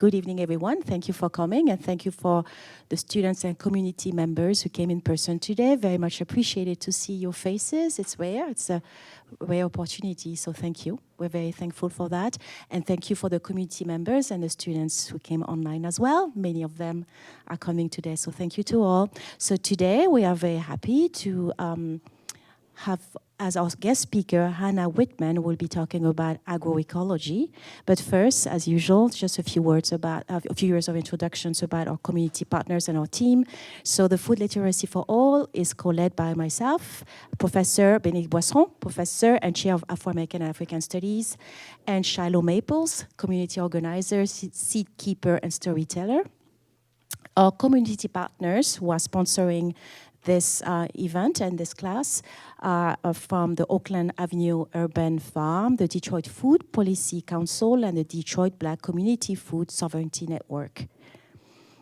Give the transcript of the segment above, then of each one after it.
Good evening, everyone. Thank you for coming, and thank you for the students and community members who came in person today. Very much appreciated to see your faces. It's rare. It's a rare opportunity, so thank you. We're very thankful for that. And thank you for the community members and the students who came online as well. Many of them are coming today, so thank you to all. So today, we are very happy to have as our guest speaker, Hannah Wittman, will be talking about agroecology. But first, as usual, just a few words about, a few words of introductions about our community partners and our team. So the Food Literacy for All is co-led by myself, Professor Bénédicte Boisseron, Professor and Chair of Afro-American and African Studies, and Shiloh Maples, Community Organizer, Seed Keeper, and Storyteller. Our community partners who are sponsoring this event and this class from the Oakland Avenue Urban Farm, the Detroit Food Policy Council, and the Detroit Black Community Food Sovereignty Network.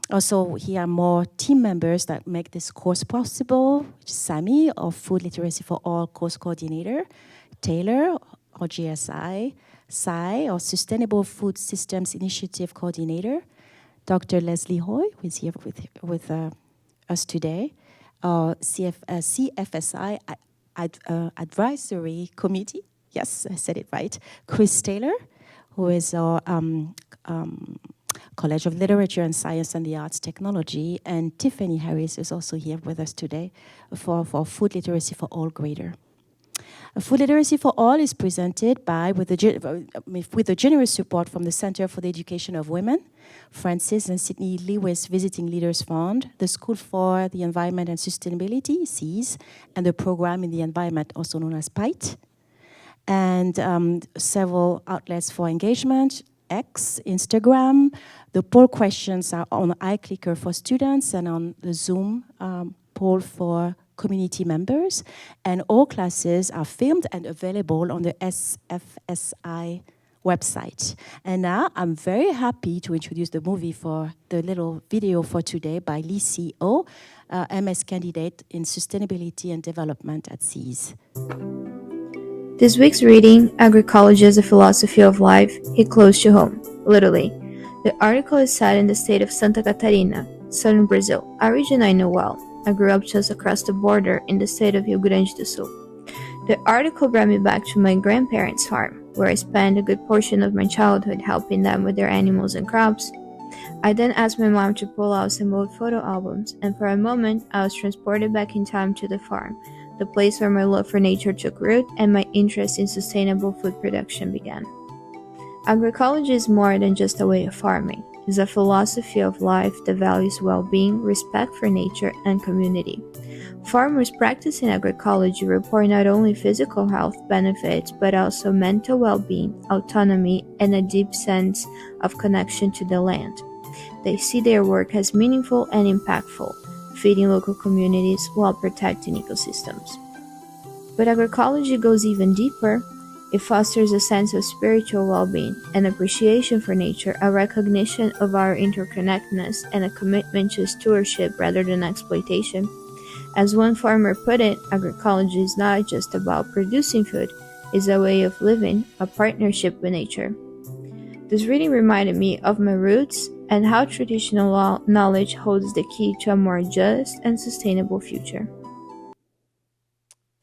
Also, here are more team members that make this course possible. Sami, our Food Literacy for All course coordinator, Taylor, our GSI, Sai, our Sustainable Food Systems Initiative coordinator, Dr. Leslie Hoy, who is here with us today, CFSI Advisory Committee, yes, I said it right, Chris Taylor, who is our College of Literature and Science and the Arts Technology, and Tiffany Harris is also here with us today for Food Literacy for All grader. Food Literacy for All is presented by, with the generous support from the Center for the Education of Women, Francis and Sydney Lewis Visiting Leaders Fund, the School for the Environment and Sustainability, SEAS, and the Program in the Environment, also known as PITE, and several outlets for engagement, X, Instagram. The poll questions are on iClicker for students and on the Zoom poll for community members, and all classes are filmed and available on the SFSI website. And now I'm very happy to introduce the movie for the little video for today by Lisi O, MS candidate in Sustainability and Development at SEAS. This week's reading, Agroecology as a Philosophy of Life, hit close to home, literally. The article is set in the state of Santa Catarina, southern Brazil, a region I know well. I grew up just across the border in the state of Rio Grande do Sul. The article brought me back to my grandparents' farm, where I spent a good portion of my childhood helping them with their animals and crops. I then asked my mom to pull out some old photo albums, and for a moment I was transported back in time to the farm, the place where my love for nature took root and my interest in sustainable food production began. Agroecology is more than just a way of farming. It's a philosophy of life that values well-being, respect for nature, and community. Farmers practicing agroecology report not only physical health benefits, but also mental well-being, autonomy, and a deep sense of connection to the land. They see their work as meaningful and impactful, feeding local communities while protecting ecosystems. But agroecology goes even deeper. It fosters a sense of spiritual well-being, an appreciation for nature, a recognition of our interconnectedness, and a commitment to stewardship rather than exploitation. As one farmer put it, agroecology is not just about producing food, it's a way of living, a partnership with nature. This reading reminded me of my roots and how traditional knowledge holds the key to a more just and sustainable future.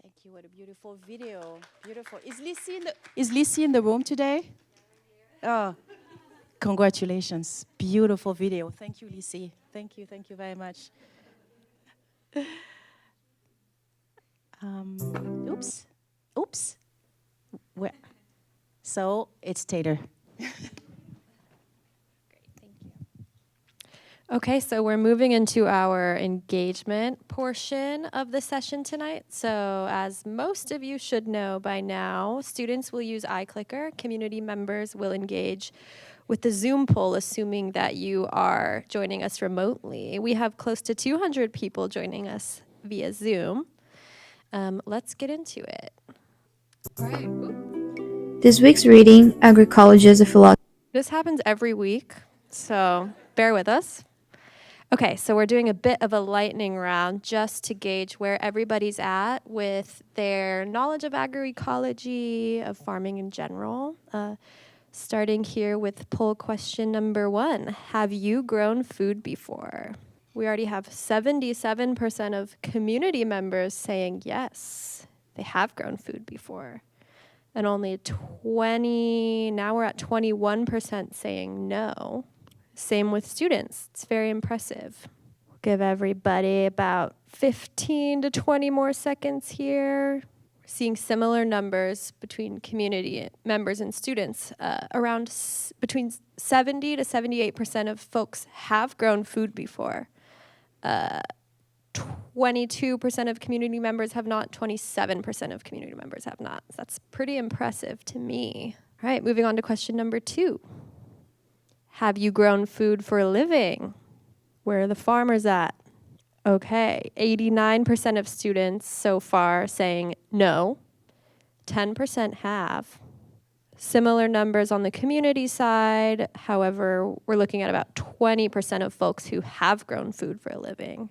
Thank you. What a beautiful video. Beautiful. Is Lisi in the room today? Oh, congratulations. Beautiful video. Thank you, Lisi. Thank you. Thank you very much. Oops. Where? So it's Taylor. Okay, so we're moving into our engagement portion of the session tonight. So as most of you should know by now, students will use iClicker. Community members will engage with the Zoom poll, assuming that you are joining us remotely. We have close to 200 people joining us via Zoom. Let's get into it. All right. This week's reading, Agroecology as a Philosophy. This happens every week, so bear with us. Okay, so we're doing a bit of a lightning round just to gauge where everybody's at with their knowledge of agroecology, of farming in general. Starting here with poll question number 1. Have you grown food before? We already have 77% of community members saying yes, they have grown food before. And only now we're at 21% saying no. Same with students. It's very impressive. We'll give everybody about 15 to 20 more seconds here. Seeing similar numbers between community members and students. Between 70 to 78% of folks have grown food before. 22% of community members have not, 27% of community members have not. So that's pretty impressive to me. All right, moving on to question number 2. Have you grown food for a living? Where are the farmers at? Okay, 89% of students so far saying no. 10% have. Similar numbers on the community side. However, we're looking at about 20% of folks who have grown food for a living.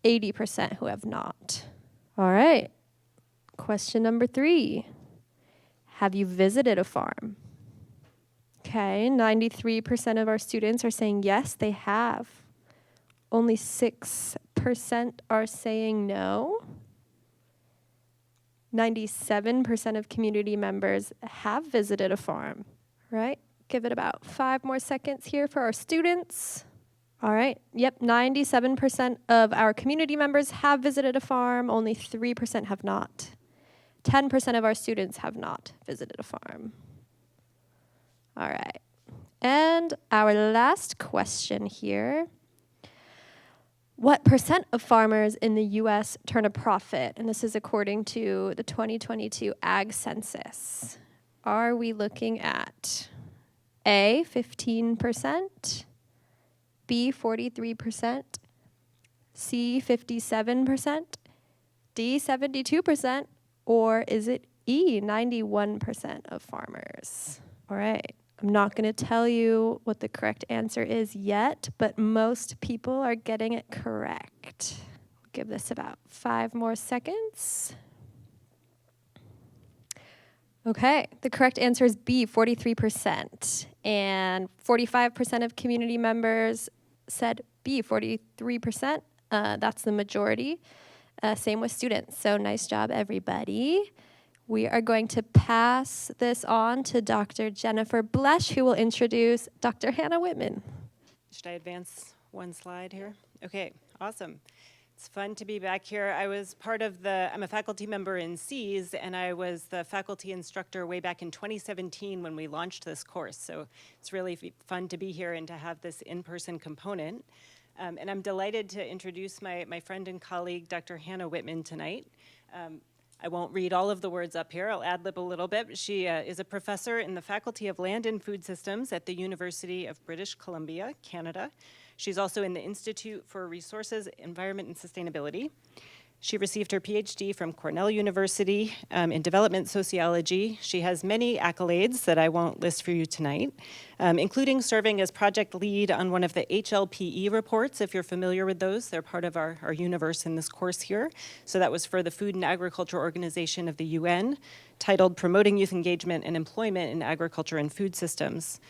80% who have not. All right, question number 3. Have you visited a farm? Okay, 93% of our students are saying yes, they have. Only 6% are saying no. 97% of community members have visited a farm, right? Give it about 5 more seconds here for our students. All right, yep, 97% of our community members have visited a farm, only 3% have not. 10% of our students have not visited a farm. All right, and our last question here. What percent of farmers in the U.S. turn a profit? And this is according to the 2022 Ag Census. Are we looking at A, 15%, B, 43%, C, 57%, D, 72%, or is it E, 91% of farmers? All right. I'm not going to tell you what the correct answer is yet, but most people are getting it correct. We'll give this about 5 more seconds. Okay, the correct answer is B, 43%. And 45% of community members said B, 43%. That's the majority. Same with students. So nice job, everybody. We are going to pass this on to Dr. Jennifer Blesch, who will introduce Dr. Hannah Wittman. Should I advance one slide here? Okay, awesome. It's fun to be back here. I'm a faculty member in SEAS, and I was the faculty instructor way back in 2017 when we launched this course. So it's really fun to be here and to have this in-person component. And I'm delighted to introduce my friend and colleague, Dr. Hannah Wittman, tonight. I won't read all of the words up here. I'll ad-lib a little bit. She is a professor in the Faculty of Land and Food Systems at the University of British Columbia, Canada. She's also in the Institute for Resources, Environment, and Sustainability. She received her PhD from Cornell University in development sociology. She has many accolades that I won't list for you tonight, including serving as project lead on one of the HLPE reports, if you're familiar with those. They're part of our universe in this course here. So that was for the Food and Agriculture Organization of the UN, titled Promoting Youth Engagement and Employment in Agriculture and Food Systems.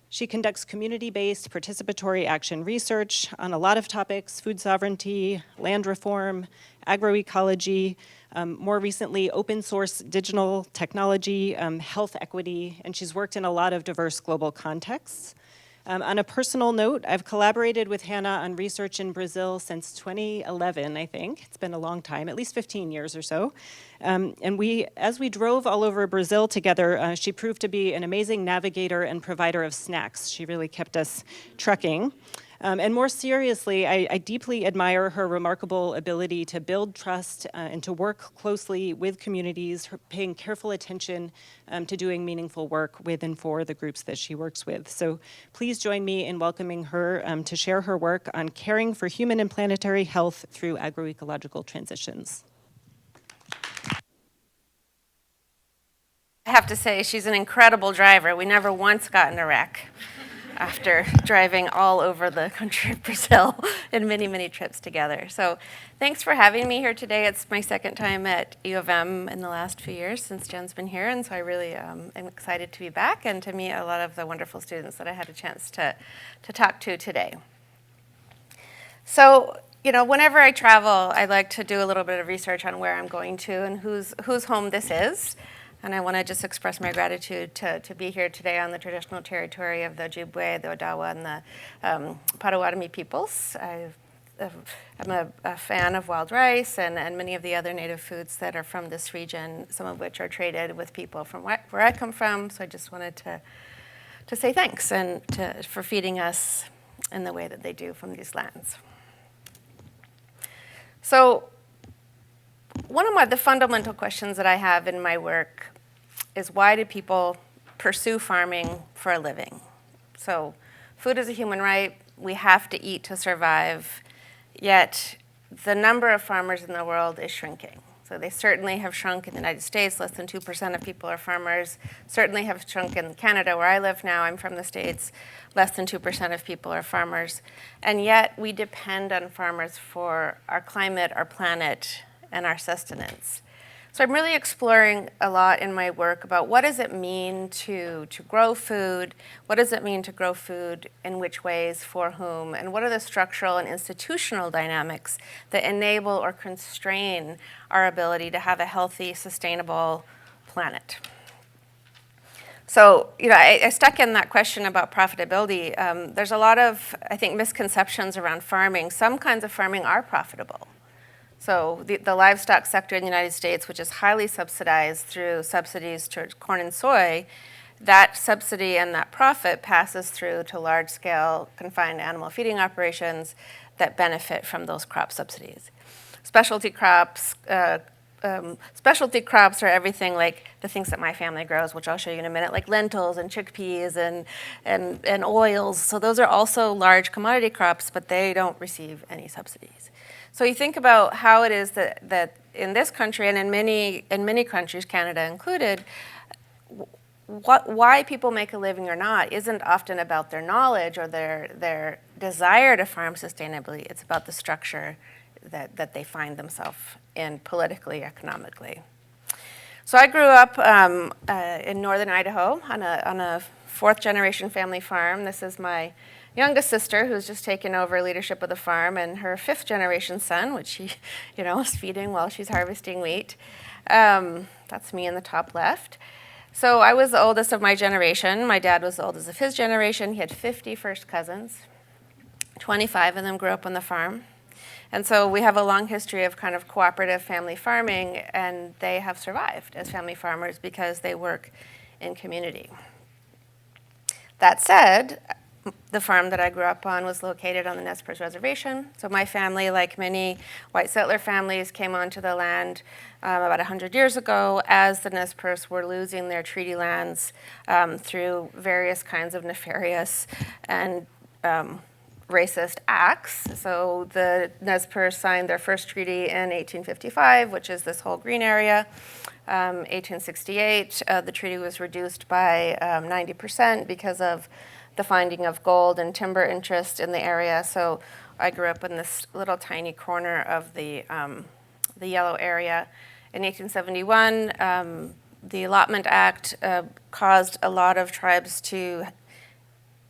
She conducts community-based participatory action research on a lot of topics: food sovereignty, land reform, agroecology, more recently open source digital technology, health equity, and she's worked in a lot of diverse global contexts. On a personal note, I've collaborated with Hannah on research in Brazil since 2011, I think. It's been a long time, at least 15 years or so. And as we drove all over Brazil together, she proved to be an amazing navigator and provider of snacks. She really kept us trucking. And more seriously, I deeply admire her remarkable ability to build trust and to work closely with communities, paying careful attention to doing meaningful work with and for the groups that she works with. So please join me in welcoming her to share her work on caring for human and planetary health through agroecological transitions. I have to say, she's an incredible driver. We never once got in a wreck. after driving all over the country of Brazil in many, many trips together. So thanks for having me here today. It's my second time at U of M in the last few years since Jen's been here, and so I really am excited to be back and to meet a lot of the wonderful students that I had a chance to talk to today. So, you know, whenever I travel, I like to do a little bit of research on where I'm going to and whose home this is. And I want to just express my gratitude to be here today on the traditional territory of the Ojibwe, the Odawa, and the Potawatomi peoples. I'm a fan of wild rice and many of the other native foods that are from this region, some of which are traded with people from where I come from. So I just wanted to say thanks and for feeding us in the way that they do from these lands. So one of the fundamental questions that I have in my work is, why do people pursue farming for a living? So food is a human right. We have to eat to survive, yet the number of farmers in the world is shrinking. So they certainly have shrunk in the United States. Less than 2% of people are farmers. Certainly have shrunk in Canada, where I live now. I'm from the States. Less than 2% of people are farmers. And yet we depend on farmers for our climate, our planet, and our sustenance. So I'm really exploring a lot in my work about what does it mean to grow food, what does it mean to grow food, in which ways, for whom, and what are the structural and institutional dynamics that enable or constrain our ability to have a healthy, sustainable planet. So, you know, I stuck in that question about profitability. There's a lot of, I think, misconceptions around farming. Some kinds of farming are profitable. So the livestock sector in the United States, which is highly subsidized through subsidies to corn and soy, that subsidy and that profit passes through to large-scale confined animal feeding operations that benefit from those crop subsidies. Specialty crops are everything like the things that my family grows, which I'll show you in a minute, like lentils and chickpeas and oils. So those are also large commodity crops, but they don't receive any subsidies. So you think about how it is that in this country and in many countries, Canada included, why people make a living or not isn't often about their knowledge or their desire to farm sustainably. It's about the structure that they find themselves in politically, economically. So I grew up in northern Idaho on a fourth-generation family farm. This is my youngest sister, who's just taken over leadership of the farm, and her fifth-generation son, which she, you know, is feeding while she's harvesting wheat. That's me in the top left. So I was the oldest of my generation. My dad was the oldest of his generation. He had 50 first cousins. 25 of them grew up on the farm. And so we have a long history of kind of cooperative family farming, and they have survived as family farmers because they work in community. That said, the farm that I grew up on was located on the Nez Perce Reservation. So my family, like many white settler families, came onto the land about 100 years ago as the Nez Perce were losing their treaty lands through various kinds of nefarious and racist acts. So the Nez Perce signed their first treaty in 1855, which is this whole green area. 1868, the treaty was reduced by 90% because of the finding of gold and timber interest in the area. So I grew up in this little tiny corner of the yellow area. In 1871, the Allotment Act caused a lot of tribes to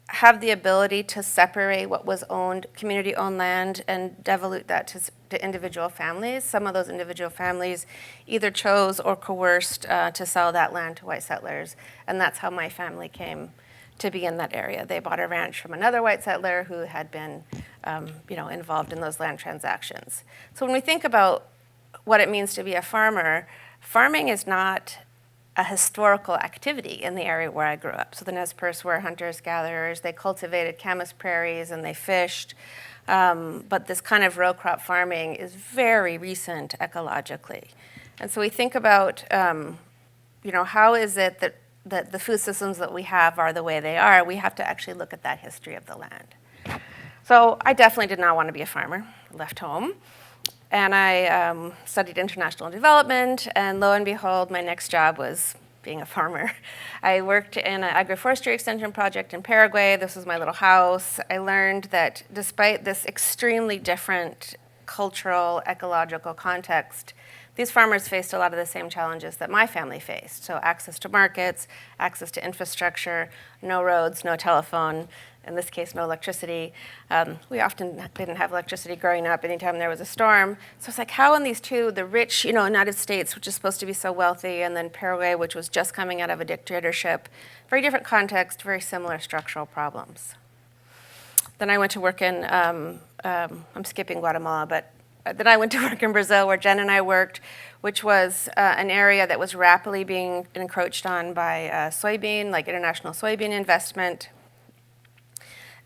have the ability to separate what was owned, community-owned land, and devolute that to individual families. Some of those individual families either chose or coerced to sell that land to white settlers, and that's how my family came to be in that area. They bought a ranch from another white settler who had been involved in those land transactions. So when we think about what it means to be a farmer, farming is not a historical activity in the area where I grew up. So the Nez Perce were hunters-gatherers. They cultivated camas prairies and they fished. But this kind of row crop farming is very recent ecologically. And so we think about, how is it that the food systems that we have are the way they are? We have to actually look at that history of the land. So I definitely did not want to be a farmer. I left home. And I studied international development, and lo and behold, my next job was being a farmer. I worked in an agroforestry extension project in Paraguay. This was my little house. I learned that despite this extremely different cultural, ecological context, these farmers faced a lot of the same challenges that my family faced. So access to markets, access to infrastructure, no roads, no telephone, in this case, no electricity. We often didn't have electricity growing up anytime there was a storm. So it's like, how in these two, the rich, United States, which is supposed to be so wealthy, and then Paraguay, which was just coming out of a dictatorship, very different context, very similar structural problems. Then I went to work in, I'm skipping Guatemala, but then I went to work in Brazil, where Jen and I worked, which was an area that was rapidly being encroached on by soybean, like international soybean investment.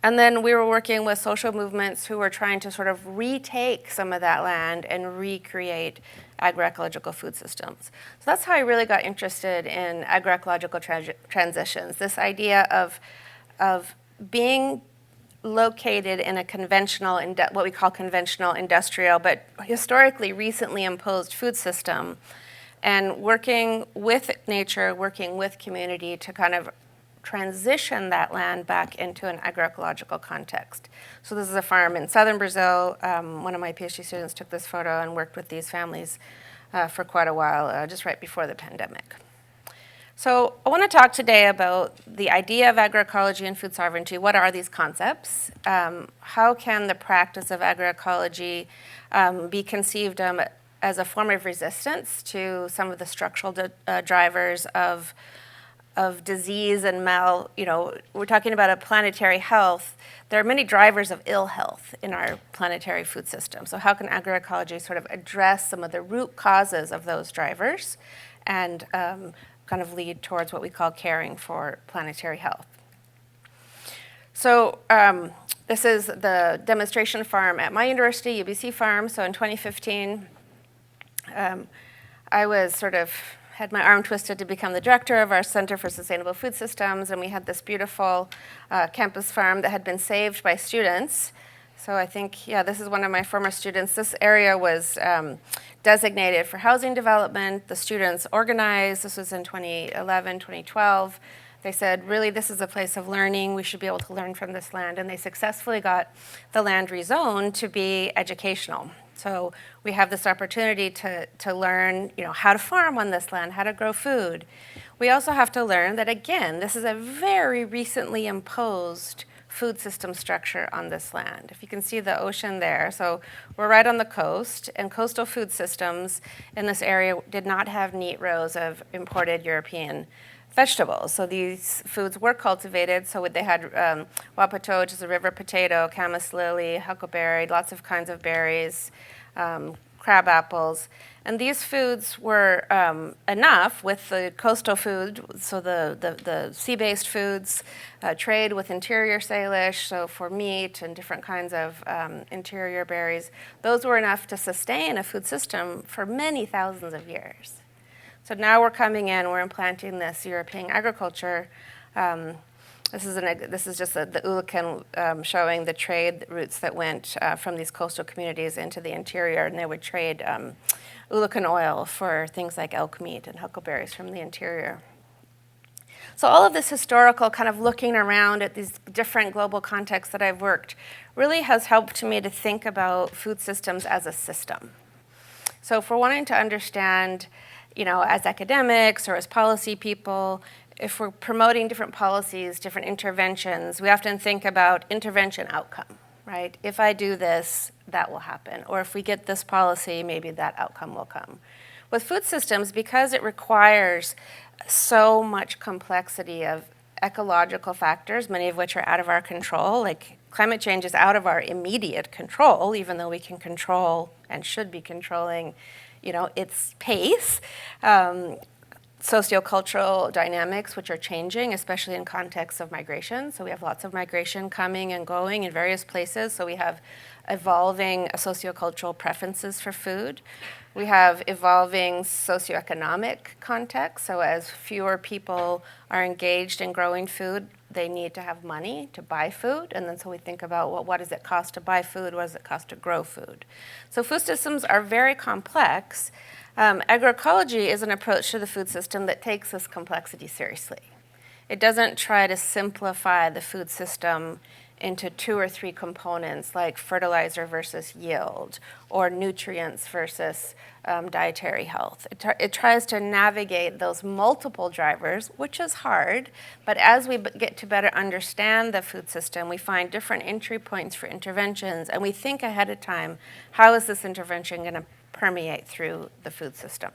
And then we were working with social movements who were trying to sort of retake some of that land and recreate agroecological food systems. So that's how I really got interested in agroecological transitions, this idea of being located in a conventional, what we call conventional industrial, but historically recently imposed food system, and working with nature, working with community to kind of transition that land back into an agroecological context. So this is a farm in southern Brazil. One of my PhD students took this photo and worked with these families for quite a while, just right before the pandemic. So I want to talk today about the idea of agroecology and food sovereignty. What are these concepts? How can the practice of agroecology be conceived as a form of resistance to some of the structural drivers of disease and we're talking about a planetary health. There are many drivers of ill health in our planetary food system. So how can agroecology sort of address some of the root causes of those drivers and kind of lead towards what we call caring for planetary health? So this is the demonstration farm at my university, UBC Farm. So in 2015, I was had my arm twisted to become the director of our Center for Sustainable Food Systems, and we had this beautiful campus farm that had been saved by students. So I think, this is one of my former students. This area was designated for housing development. The students organized. This was in 2011, 2012. They said, really, this is a place of learning. We should be able to learn from this land. And they successfully got the land rezoned to be educational. So we have this opportunity to learn, how to farm on this land, how to grow food. We also have to learn that, again, this is a very recently imposed food system structure on this land. If you can see the ocean there, so we're right on the coast, and coastal food systems in this area did not have neat rows of imported European vegetables. So these foods were cultivated. So they had wapato, which is a river potato, camas lily, huckleberry, lots of kinds of berries, crab apples. And these foods were enough with the coastal food, so the sea-based foods, trade with interior salish, so for meat and different kinds of interior berries. Those were enough to sustain a food system for many thousands of years. So now we're coming in, we're implanting this European agriculture. This is just the Ulucan showing the trade routes that went from these coastal communities into the interior, and they would trade Ulucan oil for things like elk meat and huckleberries from the interior. So all of this historical kind of looking around at these different global contexts that I've worked really has helped me to think about food systems as a system. So if we're wanting to understand, as academics or as policy people, if we're promoting different policies, different interventions, we often think about intervention outcome, right? If I do this, that will happen. Or if we get this policy, maybe that outcome will come. With food systems, because it requires so much complexity of ecological factors, many of which are out of our control, like climate change is out of our immediate control, even though we can control and should be controlling its pace. Sociocultural dynamics, which are changing, especially in context of migration. So we have lots of migration coming and going in various places. So we have evolving sociocultural preferences for food. We have evolving socioeconomic context. So as fewer people are engaged in growing food, they need to have money to buy food. And then so we think about, well, what does it cost to buy food? What does it cost to grow food? So food systems are very complex. Agroecology is an approach to the food system that takes this complexity seriously. It doesn't try to simplify the food system into 2 or 3 components like fertilizer versus yield or nutrients versus dietary health. It tries to navigate those multiple drivers, which is hard, but as we get to better understand the food system, we find different entry points for interventions, and we think ahead of time, how is this intervention going to permeate through the food system?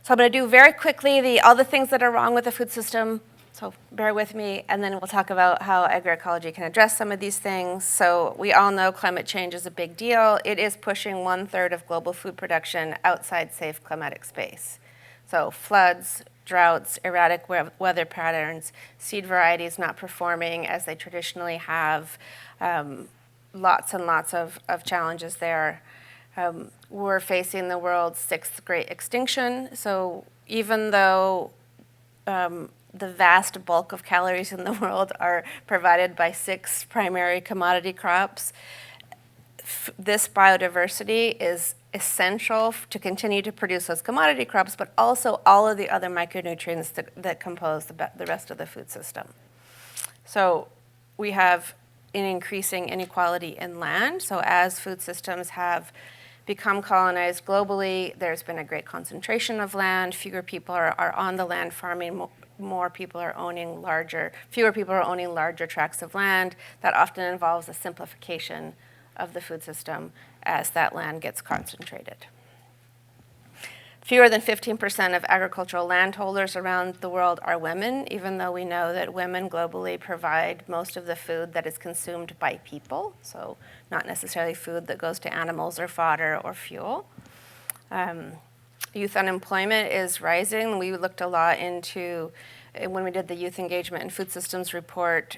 So I'm going to do very quickly all the things that are wrong with the food system. So bear with me, and then we'll talk about how agroecology can address some of these things. So we all know climate change is a big deal. It is pushing 1/3 of global food production outside safe climatic space. So floods, droughts, erratic weather patterns, seed varieties not performing as they traditionally have, lots and lots of challenges there. We're facing the world's 6th great extinction. So even though the vast bulk of calories in the world are provided by 6 primary commodity crops, this biodiversity is essential to continue to produce those commodity crops, but also all of the other micronutrients that compose the rest of the food system. So we have an increasing inequality in land. So as food systems have become colonized globally, there's been a great concentration of land. Fewer people are on the land farming. Fewer people are owning larger tracts of land. That often involves a simplification of the food system as that land gets concentrated. Fewer than 15% of agricultural landholders around the world are women, even though we know that women globally provide most of the food that is consumed by people, so not necessarily food that goes to animals or fodder or fuel. Youth unemployment is rising. We looked a lot into, when we did the Youth Engagement and Food Systems report,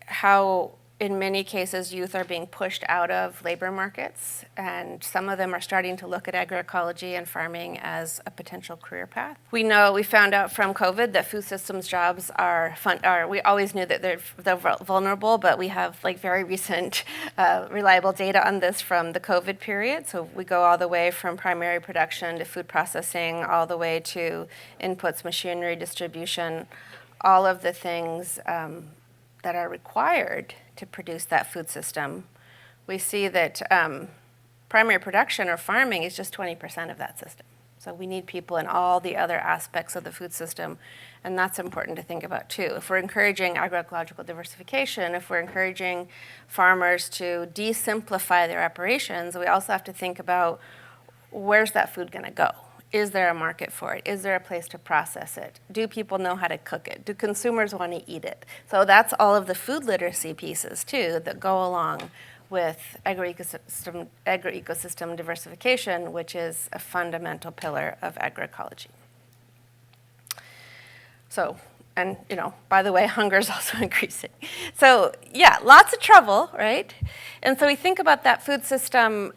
how in many cases youth are being pushed out of labor markets, and some of them are starting to look at agroecology and farming as a potential career path. We found out from COVID that food systems jobs we always knew that they're vulnerable, but we have very recent reliable data on this from the COVID period. So we go all the way from primary production to food processing, all the way to inputs, machinery, distribution, all of the things that are required to produce that food system. We see that primary production or farming is just 20% of that system. So we need people in all the other aspects of the food system, and that's important to think about too. If we're encouraging agroecological diversification, if we're encouraging farmers to de-simplify their operations, we also have to think about where's that food going to go? Is there a market for it? Is there a place to process it? Do people know how to cook it? Do consumers want to eat it? So that's all of the food literacy pieces too that go along with agroecosystem diversification, which is a fundamental pillar of agroecology. So, and by the way, hunger is also increasing. So yeah, lots of trouble, right? And so we think about that food system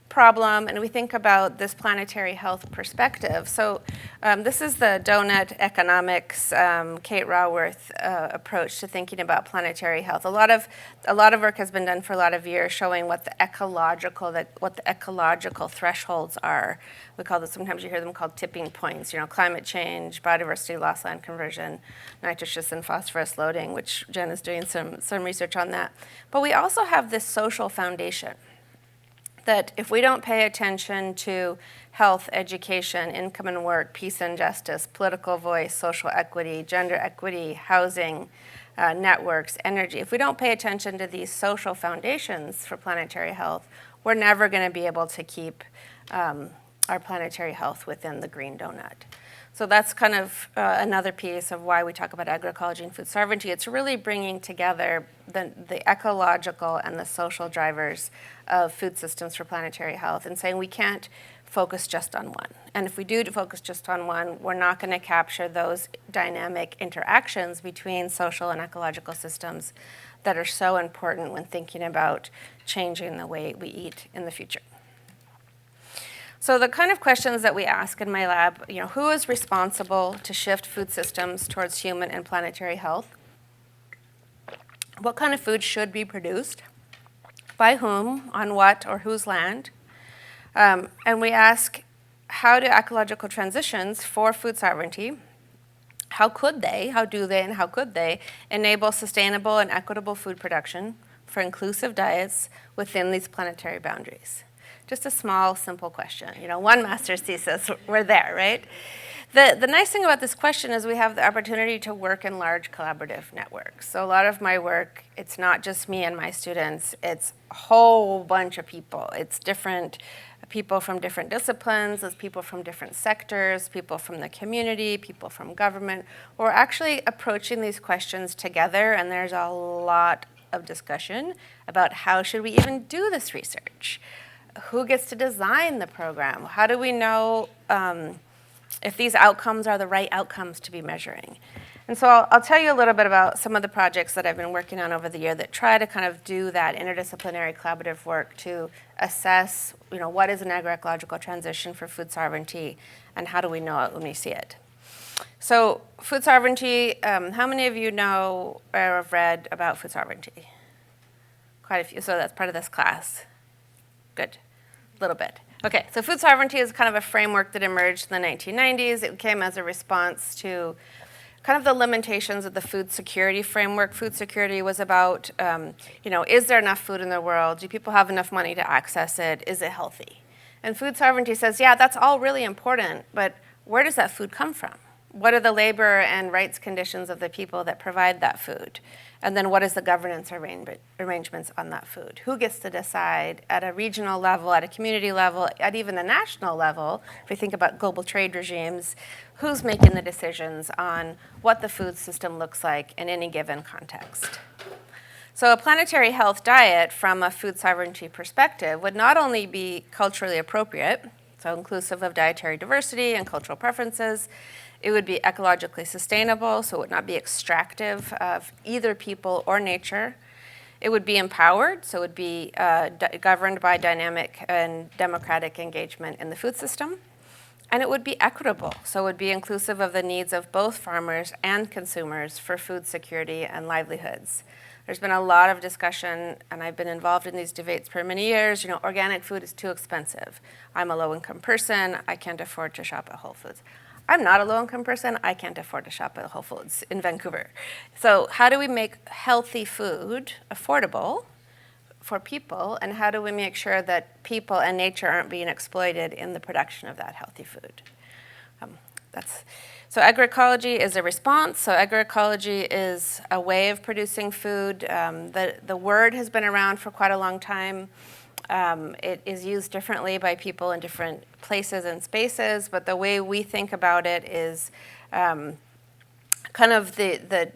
problem, and we think about this planetary health perspective. So this is the donut economics, Kate Raworth approach to thinking about planetary health. A lot of work has been done for a lot of years showing what the ecological thresholds are. We call this, sometimes you hear them called tipping points, climate change, biodiversity loss, land conversion, nitrogen and phosphorus loading, which Jen is doing some research on that. But we also have this social foundation that if we don't pay attention to health, education, income and work, peace and justice, political voice, social equity, gender equity, housing, networks, energy, if we don't pay attention to these social foundations for planetary health, we're never going to be able to keep our planetary health within the green donut. So that's kind of another piece of why we talk about agroecology and food sovereignty. It's really bringing together the ecological and the social drivers of food systems for planetary health and saying we can't focus just on one. And if we do focus just on one, we're not going to capture those dynamic interactions between social and ecological systems that are so important when thinking about changing the way we eat in the future. So the kind of questions that we ask in my lab, who is responsible to shift food systems towards human and planetary health? What kind of food should be produced? By whom, on what, or whose land? And we ask, how do ecological transitions for food sovereignty, how do they, and how could they enable sustainable and equitable food production for inclusive diets within these planetary boundaries? Just a small, simple question. One master's thesis, we're there, right? The nice thing about this question is we have the opportunity to work in large collaborative networks. So a lot of my work, it's not just me and my students, it's a whole bunch of people. It's different people from different disciplines, it's people from different sectors, people from the community, people from government. We're actually approaching these questions together, and there's a lot of discussion about how should we even do this research? Who gets to design the program? How do we know if these outcomes are the right outcomes to be measuring? And so I'll tell you a little bit about some of the projects that I've been working on over the year that try to kind of do that interdisciplinary collaborative work to assess, what is an agroecological transition for food sovereignty, and how do we know it when we see it? So food sovereignty, how many of you know or have read about food sovereignty? Quite a few, so that's part of this class. Good, a little bit. Okay, so food sovereignty is kind of a framework that emerged in the 1990s. It came as a response to kind of the limitations of the food security framework. Food security was about, is there enough food in the world? Do people have enough money to access it? Is it healthy? And food sovereignty says, yeah, that's all really important, but where does that food come from? What are the labor and rights conditions of the people that provide that food? And then what is the governance arrangements on that food? Who gets to decide at a regional level, at a community level, at even the national level, if we think about global trade regimes, who's making the decisions on what the food system looks like in any given context? So a planetary health diet from a food sovereignty perspective would not only be culturally appropriate, so inclusive of dietary diversity and cultural preferences, it would be ecologically sustainable, so it would not be extractive of either people or nature. It would be empowered, so it would be governed by dynamic and democratic engagement in the food system. And it would be equitable, so it would be inclusive of the needs of both farmers and consumers for food security and livelihoods. There's been a lot of discussion, and I've been involved in these debates for many years. Organic food is too expensive. I'm a low-income person. I can't afford to shop at Whole Foods. I'm not a low-income person. I can't afford to shop at Whole Foods in Vancouver. So how do we make healthy food affordable for people, and how do we make sure that people and nature aren't being exploited in the production of that healthy food? So agroecology is a response. So agroecology is a way of producing food. The word has been around for quite a long time. It is used differently by people in different places and spaces, but the way we think about it is kind of the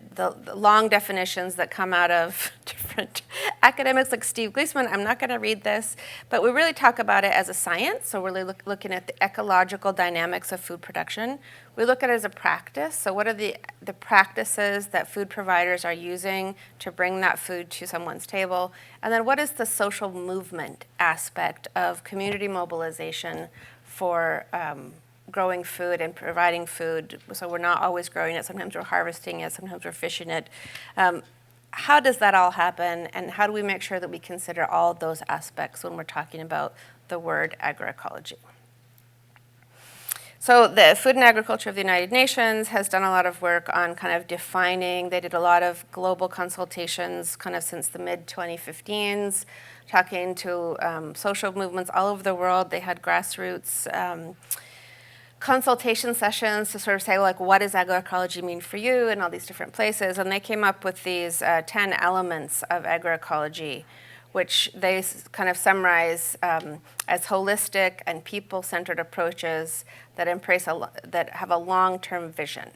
long definitions that come out of different academics like Steve Gleesman. I'm not going to read this, but we really talk about it as a science. So we're really looking at the ecological dynamics of food production. We look at it as a practice. So what are the practices that food providers are using to bring that food to someone's table? And then what is the social movement aspect of community mobilization for growing food and providing food? So we're not always growing it. Sometimes we're harvesting it. Sometimes we're fishing it. How does that all happen? And how do we make sure that we consider all of those aspects when we're talking about the word agroecology? So the Food and Agriculture of the United Nations has done a lot of work on kind of defining. They did a lot of global consultations kind of since the mid-2015s, talking to social movements all over the world. They had grassroots consultation sessions to sort of say, like, what does agroecology mean for you in all these different places? And they came up with these 10 elements of agroecology, which they kind of summarize as holistic and people-centered approaches that that have a long-term vision,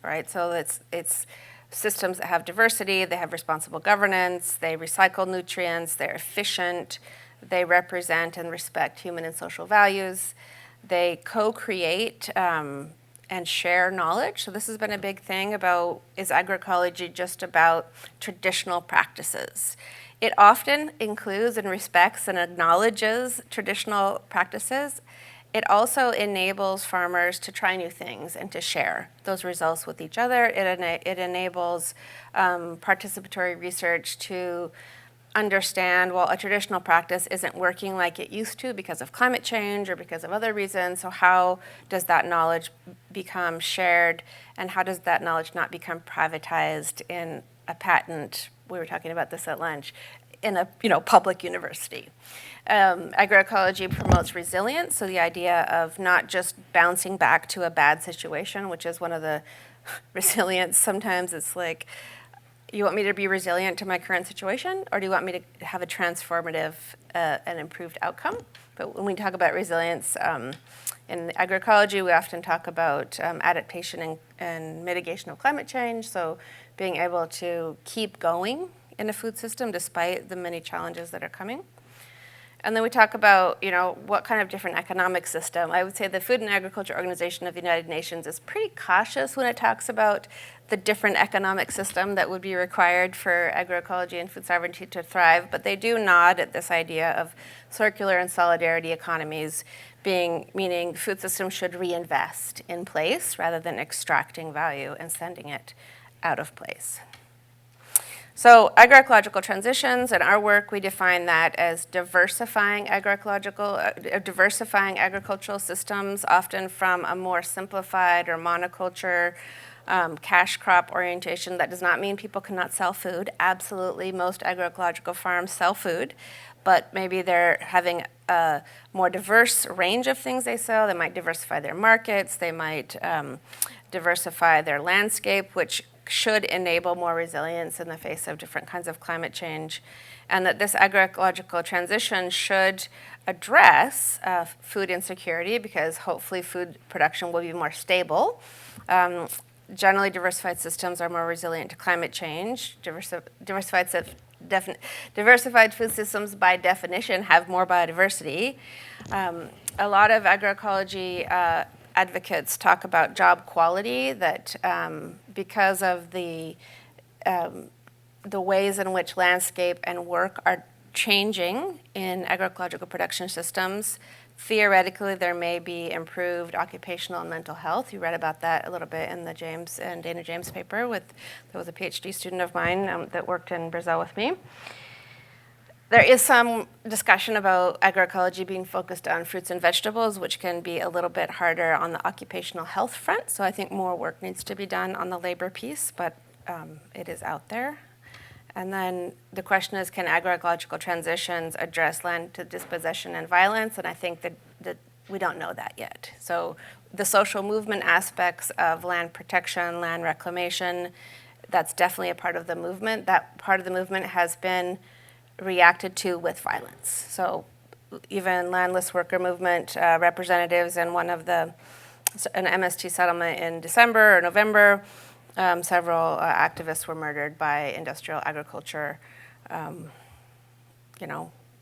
right? So it's systems that have diversity, they have responsible governance, they recycle nutrients, they're efficient, they represent and respect human and social values, they co-create and share knowledge. So this has been a big thing about, is agroecology just about traditional practices? It often includes and respects and acknowledges traditional practices. it also enables farmers to try new things and to share those results with each other. It enables participatory research to understand, well, a traditional practice isn't working like it used to because of climate change or because of other reasons. So how does that knowledge become shared, and how does that knowledge not become privatized in a patent? We were talking about this at lunch, in a public university. Agroecology promotes resilience, so the idea of not just bouncing back to a bad situation, which is one of the resilience. Sometimes it's like, you want me to be resilient to my current situation, or do you want me to have a transformative and improved outcome? But when we talk about resilience in agroecology, we often talk about adaptation and mitigation of climate change, so being able to keep going in a food system despite the many challenges that are coming. And then we talk about, what kind of different economic system. I would say the Food and Agriculture Organization of the United Nations is pretty cautious when it talks about the different economic system that would be required for agroecology and food sovereignty to thrive, but they do nod at this idea of circular and solidarity economies meaning food systems should reinvest in place rather than extracting value and sending it out of place. So agroecological transitions, in our work, we define that as diversifying agricultural systems, often from a more simplified or monoculture cash crop orientation. That does not mean people cannot sell food. Absolutely, most agroecological farms sell food, but maybe they're having a more diverse range of things they sell. They might diversify their markets. They might diversify their landscape, which should enable more resilience in the face of different kinds of climate change, and that this agroecological transition should address food insecurity, because hopefully food production will be more stable. Generally, diversified systems are more resilient to climate change. Diversified food systems, by definition, have more biodiversity. A lot of agroecology advocates talk about job quality, that because of the ways in which landscape and work are changing in agroecological production systems, theoretically there may be improved occupational and mental health. You read about that a little bit in the James and Dana James paper. There was a PhD student of mine that worked in Brazil with me. There is some discussion about agroecology being focused on fruits and vegetables, which can be a little bit harder on the occupational health front. So I think more work needs to be done on the labor piece, but it is out there. And then the question is, can agroecological transitions address land dispossession and violence? And I think that we don't know that yet. So the social movement aspects of land protection, land reclamation, that's definitely a part of the movement. That part of the movement has been reacted to with violence. So even landless worker movement representatives in an MST settlement in December or November, several activists were murdered by industrial agriculture,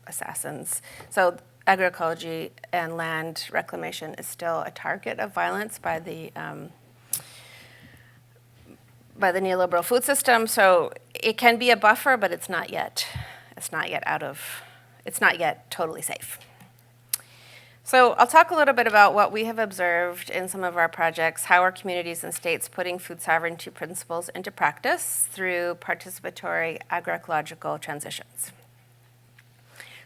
assassins. So agroecology and land reclamation is still a target of violence by the neoliberal food system. So it can be a buffer, but it's not yet totally safe. So I'll talk a little bit about what we have observed in some of our projects. How are communities and states putting food sovereignty principles into practice through participatory agroecological transitions?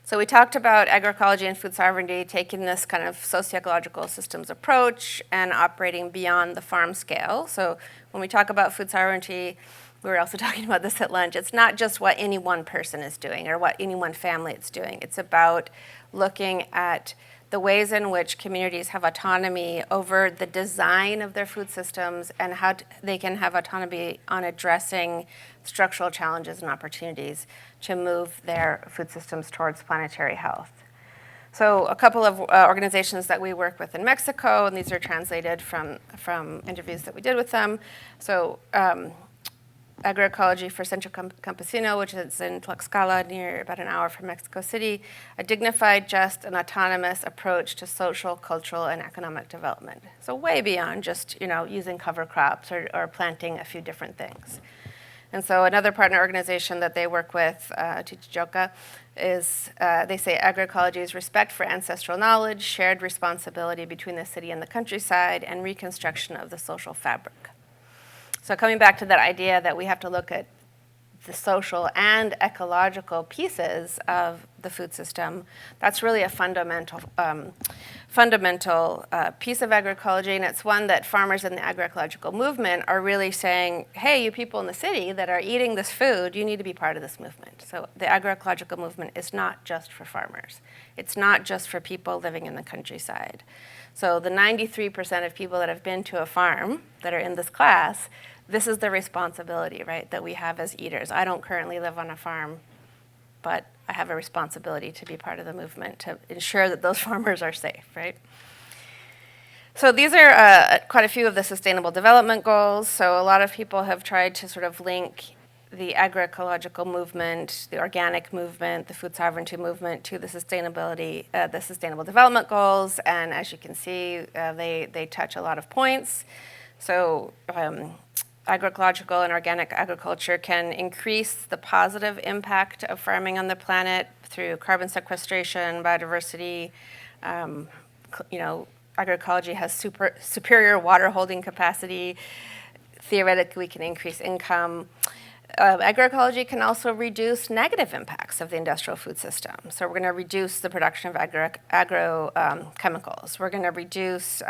So we talked about agroecology and food sovereignty taking this kind of socio-ecological systems approach and operating beyond the farm scale. So when we talk about food sovereignty, we were also talking about this at lunch, it's not just what any one person is doing or what any one family is doing. It's about looking at the ways in which communities have autonomy over the design of their food systems and how they can have autonomy on addressing structural challenges and opportunities to move their food systems towards planetary health. So a couple of organizations that we work with in Mexico, and these are translated from interviews that we did with them. So Agroecology for Centro Campesino, which is in Tlaxcala, near about an hour from Mexico City, a dignified, just, and autonomous approach to social, cultural, and economic development. So way beyond just using cover crops or planting a few different things. And so another partner organization that they work with, Tichijoka, is they say agroecology is respect for ancestral knowledge, shared responsibility between the city and the countryside, and reconstruction of the social fabric. So coming back to that idea that we have to look at the social and ecological pieces of the food system, that's really a fundamental piece of agroecology, and it's one that farmers in the agroecological movement are really saying, hey, you people in the city that are eating this food, you need to be part of this movement. So the agroecological movement is not just for farmers. It's not just for people living in the countryside. So the 93% of people that have been to a farm that are in this class, this is the responsibility, right, that we have as eaters. I don't currently live on a farm, but I have a responsibility to be part of the movement to ensure that those farmers are safe, right? So these are quite a few of the sustainable development goals. So a lot of people have tried to sort of link the agroecological movement, the organic movement, the food sovereignty movement to the sustainable development goals. And as you can see, they touch a lot of points. So agroecological and organic agriculture can increase the positive impact of farming on the planet through carbon sequestration, biodiversity. Agroecology has superior water holding capacity. Theoretically, we can increase income. Agroecology can also reduce negative impacts of the industrial food system. So we're going to reduce the production of agrochemicals. We're going to reduce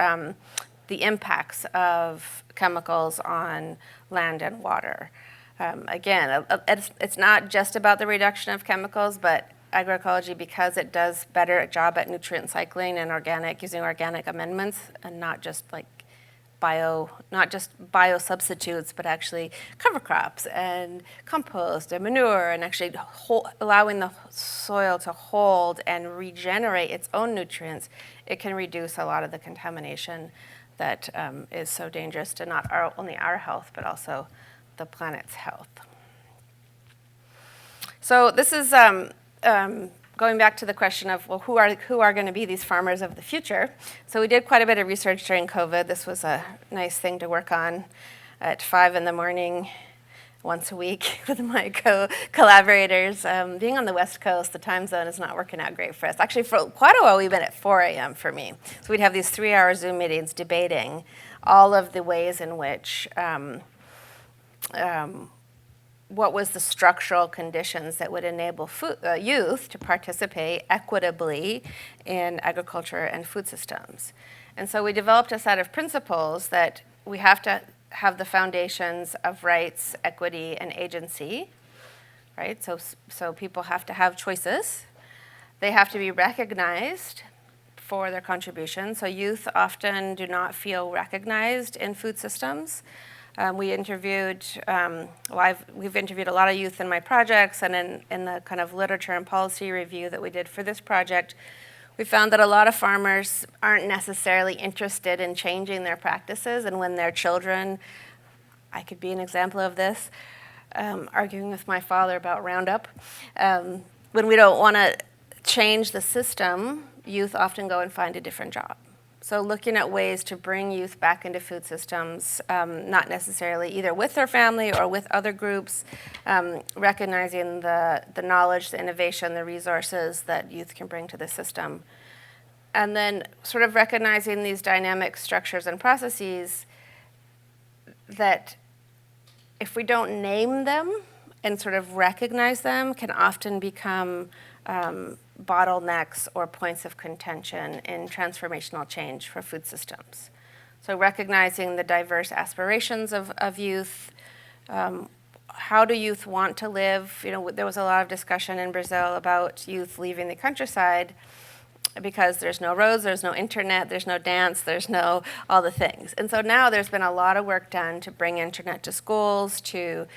the impacts of chemicals on land and water. Again, it's not just about the reduction of chemicals, but agroecology, because it does better job at nutrient cycling and using organic amendments, and not just bio substitutes, but actually cover crops and compost and manure, and actually allowing the soil to hold and regenerate its own nutrients, it can reduce a lot of the contamination that is so dangerous to not only our health, but also the planet's health. So this is going back to the question of, well, who are going to be these farmers of the future? So we did quite a bit of research during COVID. This was a nice thing to work on at 5 a.m, once a week with my collaborators. Being on the West Coast, the time zone is not working out great for us. Actually, for quite a while, we've been at 4 a.m. for me. So we'd have these 3-hour Zoom meetings debating all of the ways in which what was the structural conditions that would enable youth to participate equitably in agriculture and food systems. And so we developed a set of principles that we have to have the foundations of rights, equity, and agency, right? So people have to have choices. They have to be recognized for their contribution. So youth often do not feel recognized in food systems. We've interviewed a lot of youth in my projects, and in the kind of literature and policy review that we did for this project, we found that a lot of farmers aren't necessarily interested in changing their practices, and when their children, I could be an example of this, arguing with my father about Roundup, when we don't want to change the system, youth often go and find a different job. So looking at ways to bring youth back into food systems, not necessarily either with their family or with other groups, recognizing the knowledge, the innovation, the resources that youth can bring to the system. And then sort of recognizing these dynamic structures and processes that if we don't name them and sort of recognize them, can often become bottlenecks or points of contention in transformational change for food systems. So recognizing the diverse aspirations of youth, how do youth want to live? There was a lot of discussion in Brazil about youth leaving the countryside because there's no roads, there's no internet, there's no dance, there's no all the things. And so now there's been a lot of work done to bring internet to schools, to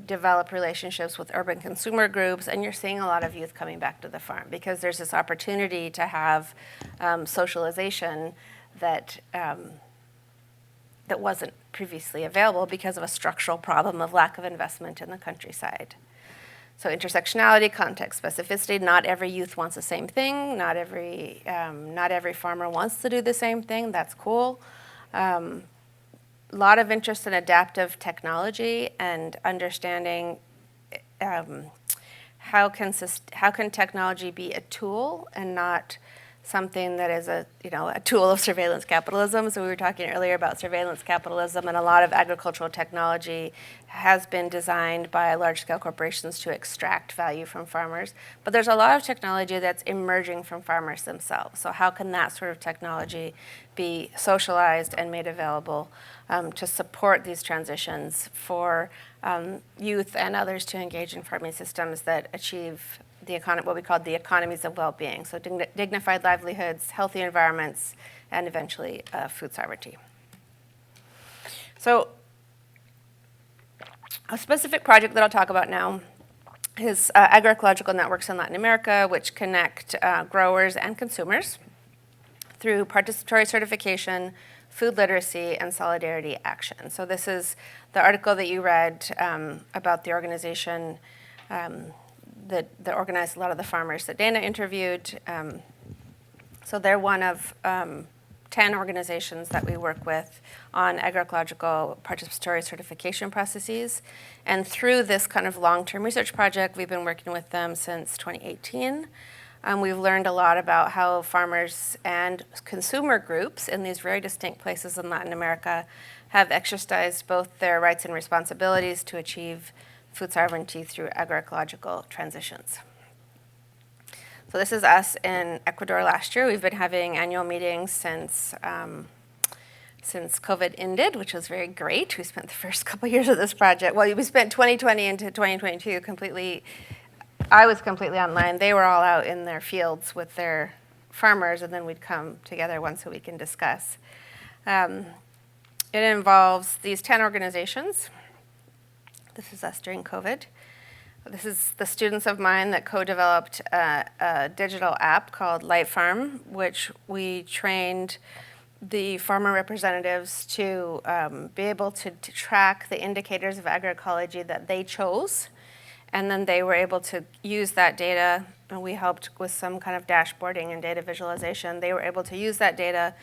develop relationships with urban consumer groups, and you're seeing a lot of youth coming back to the farm because there's this opportunity to have socialization that wasn't previously available because of a structural problem of lack of investment in the countryside. So intersectionality, context, specificity. Not every youth wants the same thing. Not every farmer wants to do the same thing. That's cool. lot of interest in adaptive technology and understanding how can technology be a tool and not something that is a tool of surveillance capitalism. So we were talking earlier about surveillance capitalism, and a lot of agricultural technology has been designed by large-scale corporations to extract value from farmers. But there's a lot of technology that's emerging from farmers themselves. So how can that sort of technology be socialized and made available to support these transitions for youth and others to engage in farming systems that achieve what we call the economies of well-being, so dignified livelihoods, healthy environments, and eventually food sovereignty. So a specific project that I'll talk about now is agroecological networks in Latin America, which connect growers and consumers through participatory certification, food literacy, and solidarity action. So this is the article that you read about the organization that organized a lot of the farmers that Dana interviewed. So they're one of 10 organizations that we work with on agroecological participatory certification processes. And through this kind of long-term research project, we've been working with them since 2018. We've learned a lot about how farmers and consumer groups in these very distinct places in Latin America have exercised both their rights and responsibilities to achieve food sovereignty through agroecological transitions. So this is us in Ecuador last year. We've been having annual meetings since COVID ended, which was very great. We spent the first couple years of this project. Well, we spent 2020 into 2022 I was completely online. They were all out in their fields with their farmers, and then we'd come together once a week and discuss. It involves these 10 organizations. This is us during COVID. This is the students of mine that co-developed a digital app called Light Farm, which we trained the farmer representatives to be able to track the indicators of agroecology that they chose. And then they were able to use that data, and we helped with some kind of dashboarding and data visualization. They were able to use that data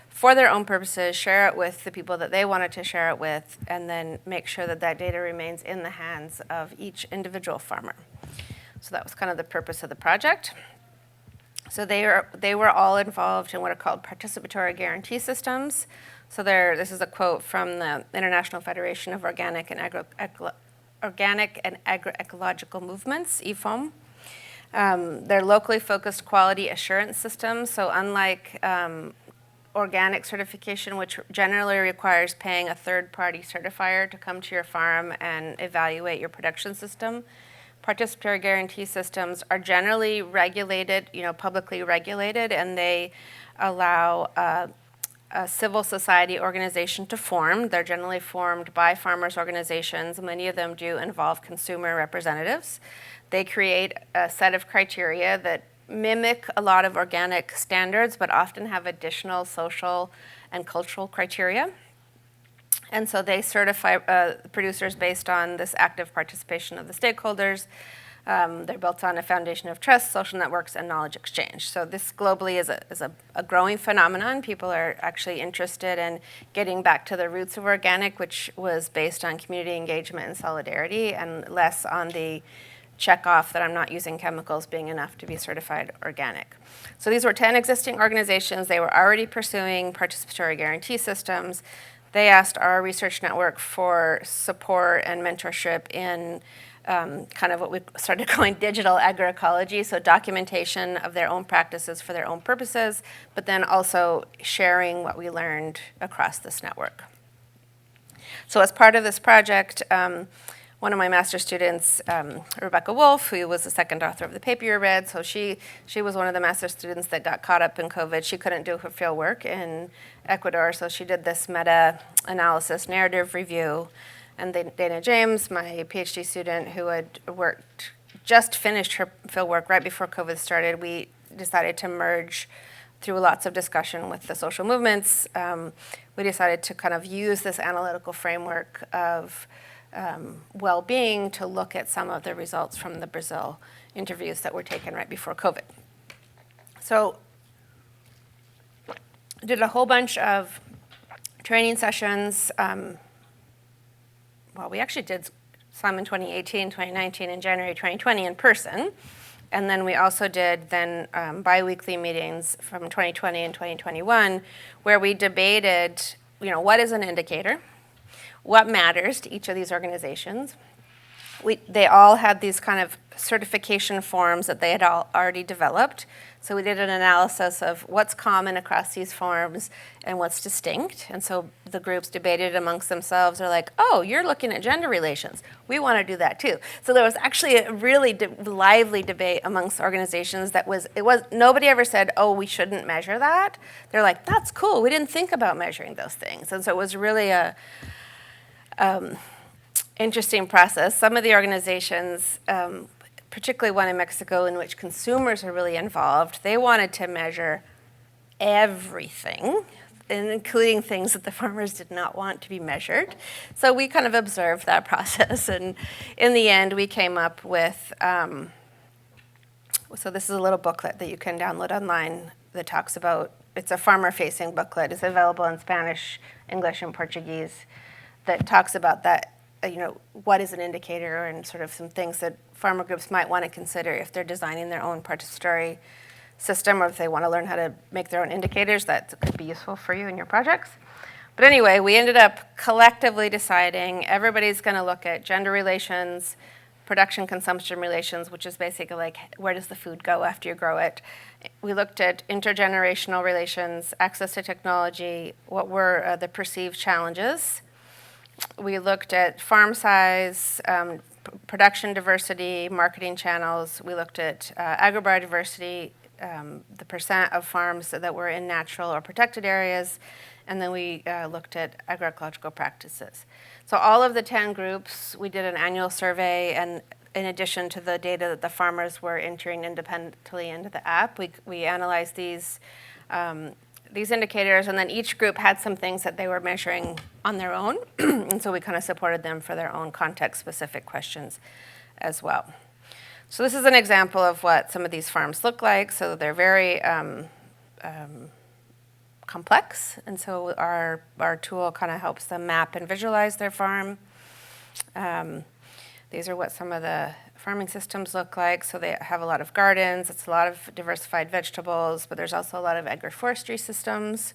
for their own purposes, share it with the people that they wanted to share it with, and then make sure that that data remains in the hands of each individual farmer. So that was kind of the purpose of the project. So they were all involved in what are called participatory guarantee systems. So this is a quote from the International Federation of Organic and Agroecological Movements, IFOM. They're locally focused quality assurance systems. So unlike organic certification, which generally requires paying a third-party certifier to come to your farm and evaluate your production system, participatory guarantee systems are generally regulated, publicly regulated, and they allow a civil society organization to form. They're generally formed by farmers' organizations. Many of them do involve consumer representatives. They create a set of criteria that mimic a lot of organic standards, but often have additional social and cultural criteria. And so they certify producers based on this active participation of the stakeholders. They're built on a foundation of trust, social networks, and knowledge exchange. So this globally is a growing phenomenon. People are actually interested in getting back to the roots of organic, which was based on community engagement and solidarity, and less on the check off that I'm not using chemicals being enough to be certified organic. So these were 10 existing organizations. They were already pursuing participatory guarantee systems. They asked our research network for support and mentorship in kind of what we started calling digital agroecology, so documentation of their own practices for their own purposes, but then also sharing what we learned across this network. So as part of this project, one of my master's students, Rebecca Wolf, who was the second author of the paper you read, so she was one of the master's students that got caught up in COVID. She couldn't do her field work in Ecuador, so she did this meta-analysis narrative review. And then Dana James, my PhD student who had just finished her field work right before COVID started, we decided to merge through lots of discussion with the social movements. We decided to kind of use this analytical framework of well-being to look at some of the results from the Brazil interviews that were taken right before COVID. So I did a whole bunch of training sessions. Well, we actually did some in 2018, 2019, and January 2020 in person. And then we also did bi-weekly meetings from 2020 and 2021 where we debated, what is an indicator? What matters to each of these organizations? They all had these kind of certification forms that they had all already developed. So we did an analysis of what's common across these forms and what's distinct. And so the groups debated amongst themselves. They're like, oh, you're looking at gender relations. We want to do that too. So there was actually a really lively debate amongst organizations nobody ever said, oh, we shouldn't measure that. They're like, that's cool. We didn't think about measuring those things. And so it was really a interesting process. Some of the organizations, particularly one in Mexico in which consumers are really involved, they wanted to measure everything, including things that the farmers did not want to be measured. So we kind of observed that process, and in the end we came up with, so this is a little booklet that you can download online that talks about, it's a farmer-facing booklet. It's available in Spanish, English, and Portuguese that talks about that, what is an indicator and sort of some things that farmer groups might want to consider if they're designing their own participatory system, or if they want to learn how to make their own indicators. That could be useful for you in your projects. But anyway, we ended up collectively deciding everybody's going to look at gender relations, production-consumption relations, which is basically like where does the food go after you grow it. We looked at intergenerational relations, access to technology, what were the perceived challenges. We looked at farm size, production diversity, marketing channels. We looked at agrobiodiversity, the percent of farms that were in natural or protected areas, and then we looked at agroecological practices. So all of the 10 groups, we did an annual survey, and in addition to the data that the farmers were entering independently into the app, we analyzed these indicators, and then each group had some things that they were measuring on their own, and so we kind of supported them for their own context-specific questions as well. So this is an example of what some of these farms look like. So they're very complex, and so our tool kind of helps them map and visualize their farm. These are what some of the farming systems look like. So they have a lot of gardens, it's a lot of diversified vegetables, but there's also a lot of agroforestry systems,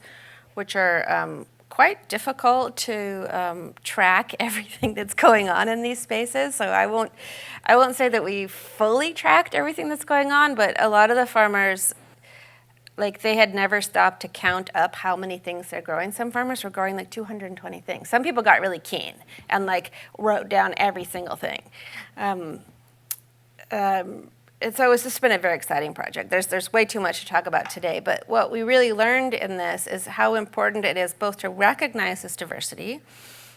which are quite difficult to track everything that's going on in these spaces. So I won't say that we fully tracked everything that's going on, but a lot of the farmers, they had never stopped to count up how many things they're growing. Some farmers were growing 220 things. Some people got really keen and wrote down every single thing. And so it's just been a very exciting project. There's way too much to talk about today, but what we really learned in this is how important it is both to recognize this diversity.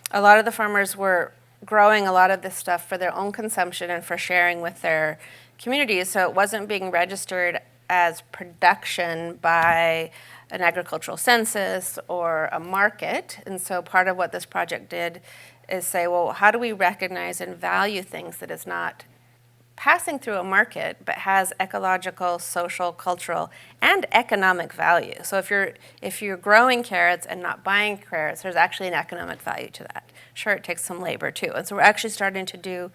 A lot of the farmers were growing a lot of this stuff for their own consumption and for sharing with their communities, so it wasn't being registered as production by an agricultural census or a market. And so part of what this project did is say, well, how do we recognize and value things that is not passing through a market but has ecological, social, cultural, and economic value? So if you're growing carrots and not buying carrots, there's actually an economic value to that. Sure, it takes some labor too. And so we're actually starting to do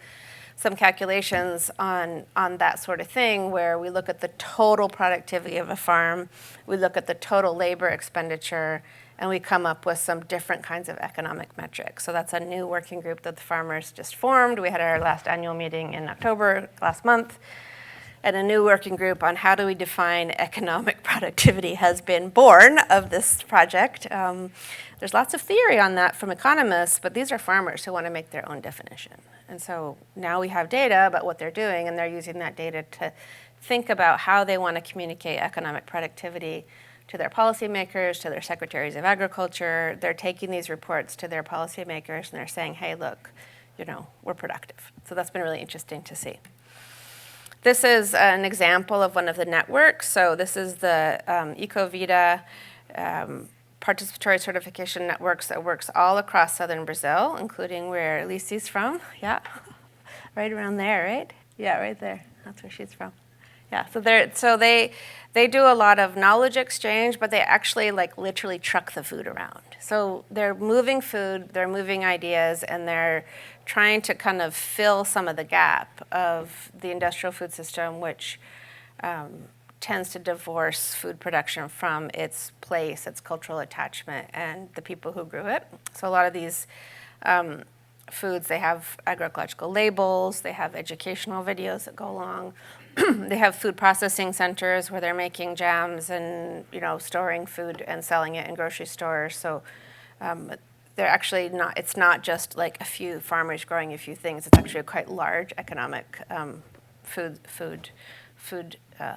some calculations on that sort of thing, where we look at the total productivity of a farm, we look at the total labor expenditure, and we come up with some different kinds of economic metrics. So that's a new working group that the farmers just formed. We had our last annual meeting in October last month, and a new working group on how do we define economic productivity has been born of this project. There's lots of theory on that from economists, but these are farmers who want to make their own definition. And so now we have data about what they're doing, and they're using that data to think about how they want to communicate economic productivity to their policymakers, to their secretaries of agriculture. They're taking these reports to their policymakers, and they're saying, hey, look, we're productive. So that's been really interesting to see. This is an example of one of the networks. So this is the Ecovita participatory certification networks that works all across southern Brazil, including where Lisi's from. Yeah, right around there, right? Yeah, right there. That's where she's from. Yeah, so they do a lot of knowledge exchange, but they actually like literally truck the food around. So they're moving food, they're moving ideas, and they're trying to kind of fill some of the gap of the industrial food system, which tends to divorce food production from its place, its cultural attachment, and the people who grew it. So a lot of these foods, they have agroecological labels, they have educational videos that go along. They have food processing centers where they're making jams and, you know, storing food and selling it in grocery stores. So they're actually not, it's not just like a few farmers growing a few things. It's actually a quite large economic food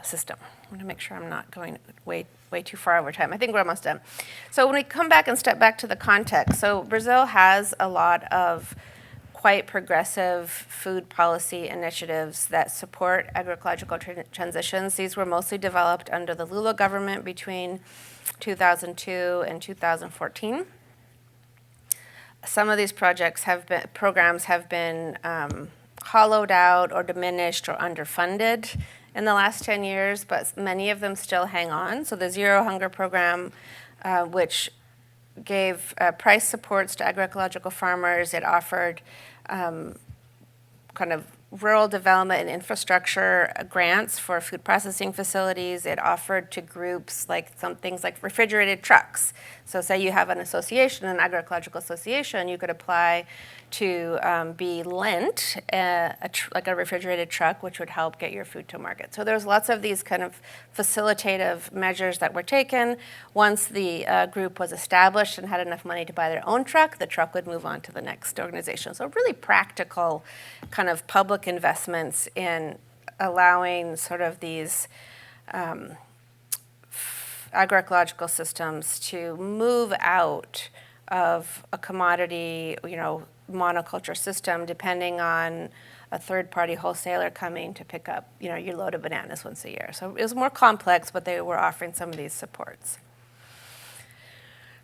system. I'm going to make sure I'm not going way too far over time. I think we're almost done. So when we come back and step back to the context, so Brazil has a lot of quite progressive food policy initiatives that support agroecological transitions. These were mostly developed under the Lula government between 2002 and 2014. Some of these programs have been hollowed out or diminished or underfunded in the last 10 years, but many of them still hang on. So the Zero Hunger program, which gave price supports to agroecological farmers, it offered kind of rural development and infrastructure grants for food processing facilities. It offered to groups like some things like refrigerated trucks. So say you have an association, an agroecological association, you could apply to be lent like a refrigerated truck, which would help get your food to market. So there's lots of these kind of facilitative measures that were taken. Once the group was established and had enough money to buy their own truck, the truck would move on to the next organization. So really practical kind of public investments in allowing sort of these agroecological systems to move out of a commodity, you know, monoculture system, depending on a third-party wholesaler coming to pick up, you know, your load of bananas once a year. So it was more complex, but they were offering some of these supports.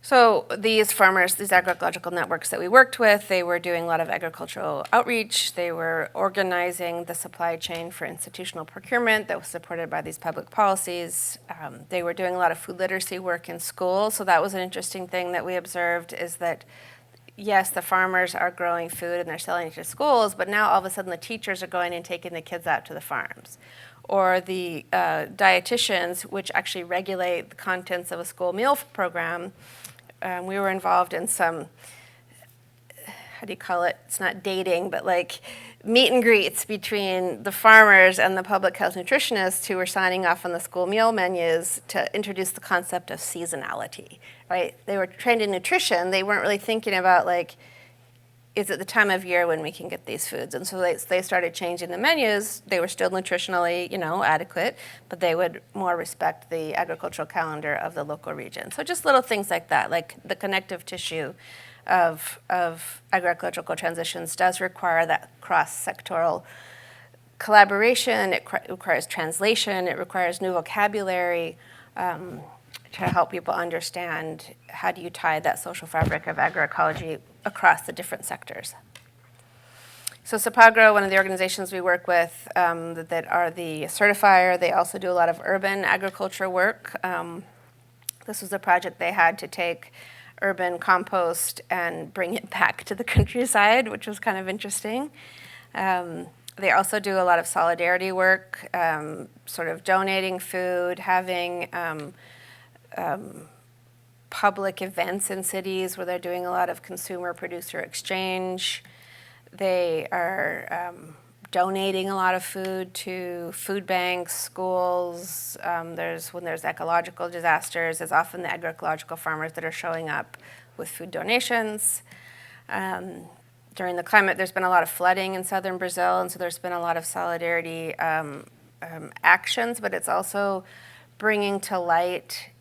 So these farmers, these agroecological networks that we worked with, they were doing a lot of agricultural outreach. They were organizing the supply chain for institutional procurement that was supported by these public policies. They were doing a lot of food literacy work in schools. So that was an interesting thing that we observed, is that yes, the farmers are growing food and they're selling it to schools, but now all of a sudden the teachers are going and taking the kids out to the farms. Or the dietitians, which actually regulate the contents of a school meal program. We were involved in some, how do you call it? It's not dating, but like meet and greets between the farmers and the public health nutritionists who were signing off on the school meal menus to introduce the concept of seasonality, right? They were trained in nutrition. They weren't really thinking about like, is it the time of year when we can get these foods? And so they started changing the menus. They were still nutritionally, you know, adequate, but they would more respect the agricultural calendar of the local region. So just little things like that, like the connective tissue of agroecological transitions does require that cross-sectoral collaboration. It requires translation. It requires new vocabulary to help people understand how do you tie that social fabric of agroecology across the different sectors. So Sapagro, one of the organizations we work with that are the certifier, they also do a lot of urban agriculture work. This was a project they had to take urban compost and bring it back to the countryside, which was kind of interesting. They also do a lot of solidarity work, sort of donating food, having public events in cities where they're doing a lot of consumer-producer exchange. They are donating a lot of food to food banks, schools. When there's ecological disasters, there's often the agroecological farmers that are showing up with food donations. During the climate, there's been a lot of flooding in southern Brazil, and so there's been a lot of solidarity actions, but it's also bringing to light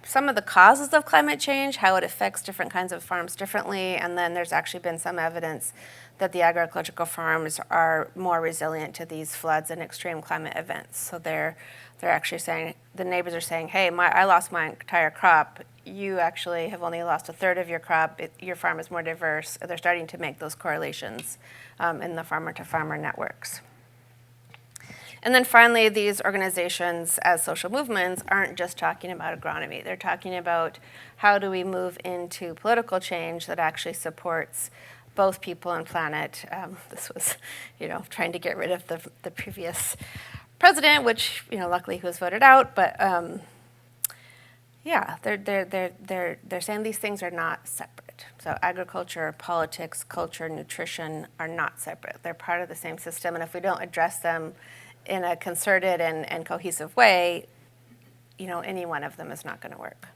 some of the causes of climate change, how it affects different kinds of farms differently, and then there's actually been some evidence that the agroecological farms are more resilient to these floods and extreme climate events. So they're actually saying, the neighbors are saying, hey, I lost my entire crop. You actually have only lost a third of your crop. Your farm is more diverse. They're starting to make those correlations in the farmer-to-farmer networks. And then finally, these organizations as social movements aren't just talking about agronomy. They're talking about how do we move into political change that actually supports both people and planet. This was, trying to get rid of the previous president, which, luckily he was voted out. But yeah, they're saying these things are not separate. So agriculture, politics, culture, nutrition are not separate. They're part of the same system. And if we don't address them in a concerted and cohesive way, any one of them is not going to work.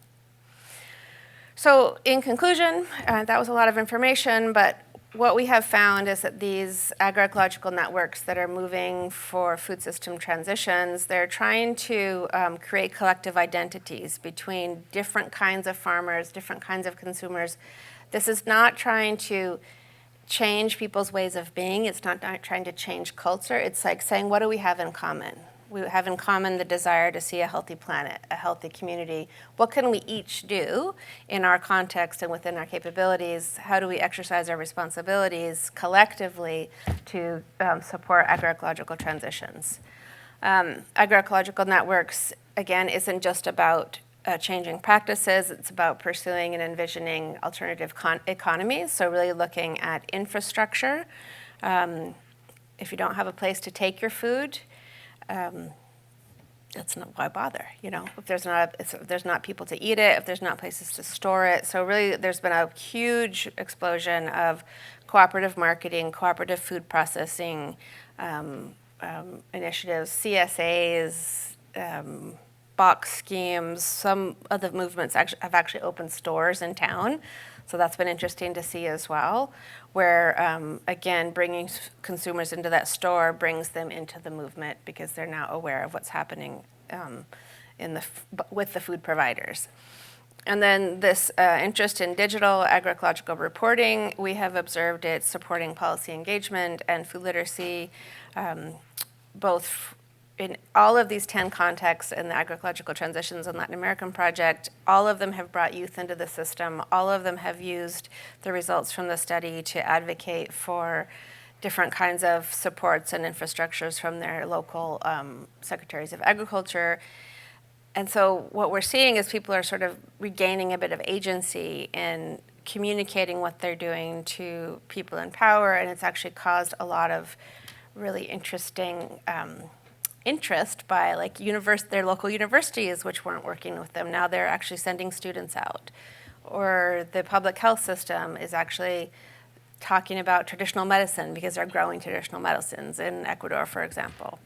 So in conclusion, that was a lot of information, but what we have found is that these agroecological networks that are moving for food system transitions, they're trying to create collective identities between different kinds of farmers, different kinds of consumers. This is not trying to change people's ways of being. It's not trying to change culture. It's like saying, what do we have in common? We have in common the desire to see a healthy planet, a healthy community. What can we each do in our context and within our capabilities? How do we exercise our responsibilities collectively to support agroecological transitions? Agroecological networks, again, isn't just about changing practices. It's about pursuing and envisioning alternative economies, so really looking at infrastructure. If you don't have a place to take your food, that's not why bother, if there's not people to eat it, if there's not places to store it. So really there's been a huge explosion of cooperative marketing, cooperative food processing initiatives, CSAs, box schemes. Some of the movements have actually opened stores in town. So that's been interesting to see as well, where, again, bringing consumers into that store brings them into the movement because they're now aware of what's happening with the food providers. And then this interest in digital agroecological reporting, we have observed it supporting policy engagement and food literacy, both in all of these 10 contexts in the agroecological transitions and Latin American project. All of them have brought youth into the system. All of them have used the results from the study to advocate for different kinds of supports and infrastructures from their local secretaries of agriculture. And so what we're seeing is people are sort of regaining a bit of agency in communicating what they're doing to people in power, and it's actually caused a lot of really interesting interest by their local universities, which weren't working with them. Now they're actually sending students out. Or the public health system is actually talking about traditional medicine because they're growing traditional medicines in Ecuador, for example.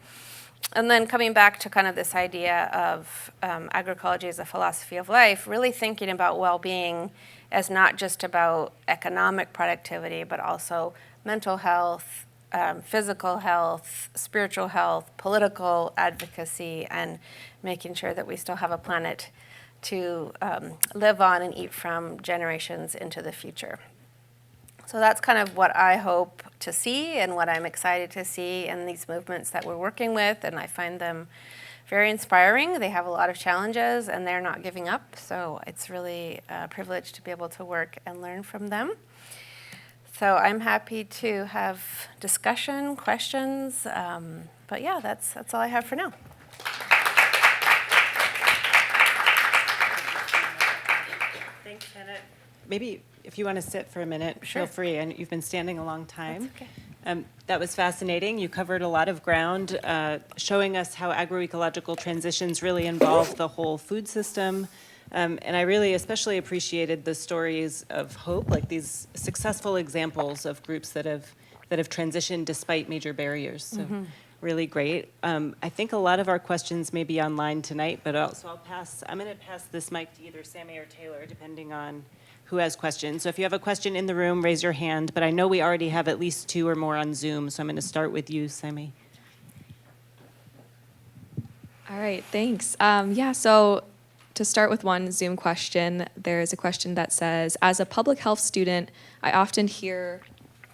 And then coming back to kind of this idea of agroecology as a philosophy of life, really thinking about well-being as not just about economic productivity, but also mental health, physical health, spiritual health, political advocacy, and making sure that we still have a planet to live on and eat from generations into the future. So that's kind of what I hope to see and what I'm excited to see in these movements that we're working with, and I find them very inspiring. They have a lot of challenges and they're not giving up, so it's really a privilege to be able to work and learn from them. So I'm happy to have discussion, questions, but yeah, that's all I have for now. Thanks, Janet. Maybe if you want to sit for a minute, Sure. Feel free. And you've been standing a long time. That's okay. That was fascinating. You covered a lot of ground, showing us how agroecological transitions really involve the whole food system. And I really especially appreciated the stories of hope, like these successful examples of groups that have transitioned despite major barriers. So really great. I think a lot of our questions may be online tonight, but I'm going to pass this mic to either Sammy or Taylor, depending on who has questions. So if you have a question in the room, raise your hand. But I know we already have at least 2 or more on Zoom, so I'm going to start with you, Sammy. All right, thanks. So to start with one Zoom question, there's a question that says, as a public health student, I often hear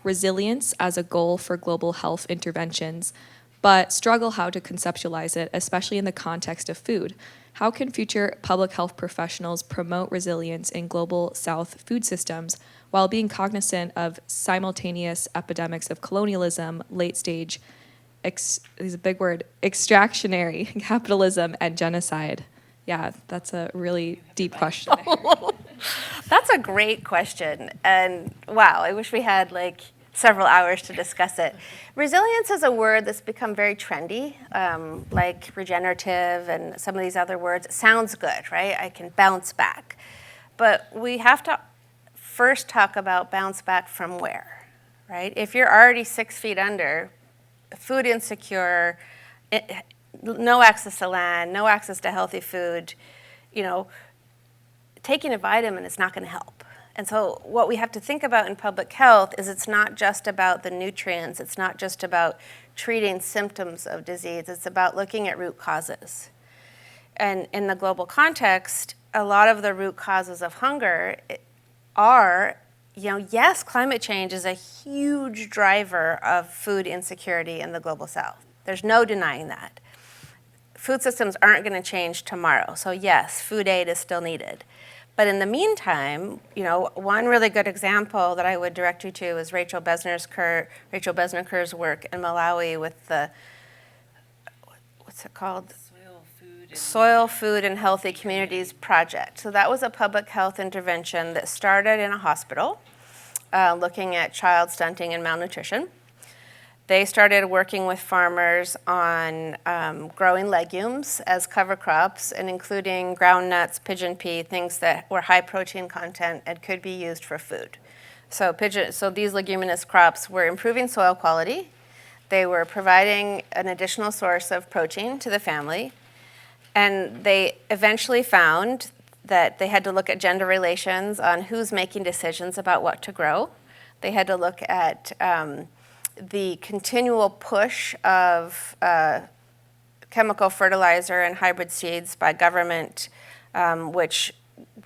resilience as a goal for global health interventions, but struggle how to conceptualize it, especially in the context of food. How can future public health professionals promote resilience in global South food systems while being cognizant of simultaneous epidemics of colonialism, late-stage is a big word, extractionary capitalism and genocide? Yeah, that's a really deep question. That's a great question. And wow, I wish we had like several hours to discuss it. Resilience is a word that's become very trendy, like regenerative and some of these other words. It sounds good, right? I can bounce back. But we have to first talk about bounce back from where, right? If you're already 6 feet under, food insecure, no access to land, no access to healthy food, taking a vitamin is not going to help. And so what we have to think about in public health is it's not just about the nutrients, it's not just about treating symptoms of disease, it's about looking at root causes. And in the global context, a lot of the root causes of hunger are, yes, climate change is a huge driver of food insecurity in the global south. There's no denying that. Food systems aren't going to change tomorrow. So yes, food aid is still needed. But in the meantime, one really good example that I would direct you to is Rachel Besnerker's work in Malawi with the, what's it called? Soil, Food, and Healthy Communities Project. So that was a public health intervention that started in a hospital looking at child stunting and malnutrition. They started working with farmers on growing legumes as cover crops and including ground nuts, pigeon pea, things that were high protein content and could be used for food. So these leguminous crops were improving soil quality. They were providing an additional source of protein to the family. And they eventually found that they had to look at gender relations on who's making decisions about what to grow. They had to look at the continual push of chemical fertilizer and hybrid seeds by government, which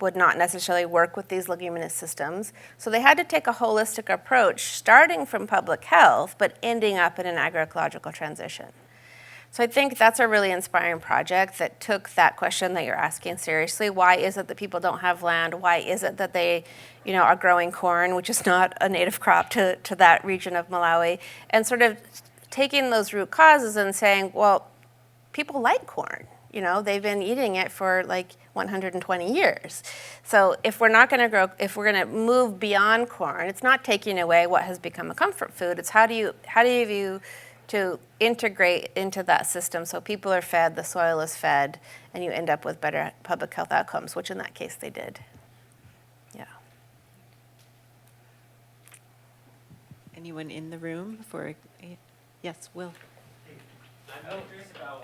would not necessarily work with these leguminous systems. So they had to take a holistic approach, starting from public health, but ending up in an agroecological transition. So I think that's a really inspiring project that took that question that you're asking seriously. Why is it that people don't have land? Why is it that they, are growing corn, which is not a native crop to that region of Malawi? And sort of taking those root causes and saying, well, people like corn. They've been eating it for like 120 years. So if we're going to move beyond corn, it's not taking away what has become a comfort food. It's how do you to integrate into that system so people are fed, the soil is fed, and you end up with better public health outcomes, which in that case they did. Yeah. Anyone in the room for, yes, Will.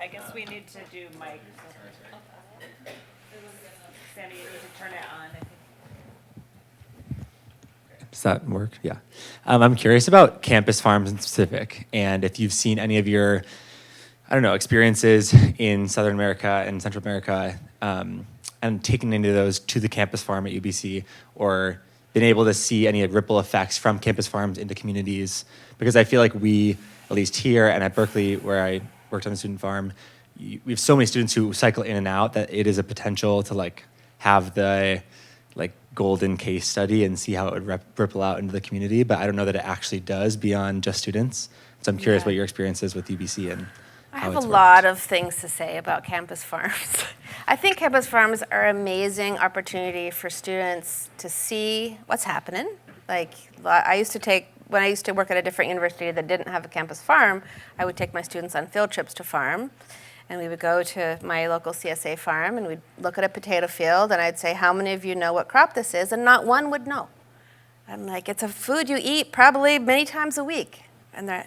I guess we need to do Mike. Sandy, you need to turn it on. Does that work? Yeah. I'm curious about campus farms in specific, and if you've seen any of your, experiences in Southern America and Central America, and taken any of those to the campus farm at UBC, or been able to see any ripple effects from campus farms into communities. Because I feel like we, at least here and at Berkeley, where I worked on the student farm, we have so many students who cycle in and out that it is a potential to have the golden case study and see how it would ripple out into the community, but I don't know that it actually does beyond just students. So I'm curious what your experience is with UBC and I how have it's a worked. lot of things to say about campus farms. I think campus farms are an amazing opportunity for students to see what's happening. When I used to work at a different university that didn't have a campus farm, I would take my students on field trips to farm. And we would go to my local CSA farm and we'd look at a potato field and I'd say, how many of you know what crop this is? And not one would know. I'm like, it's a food you eat probably many times a week. And then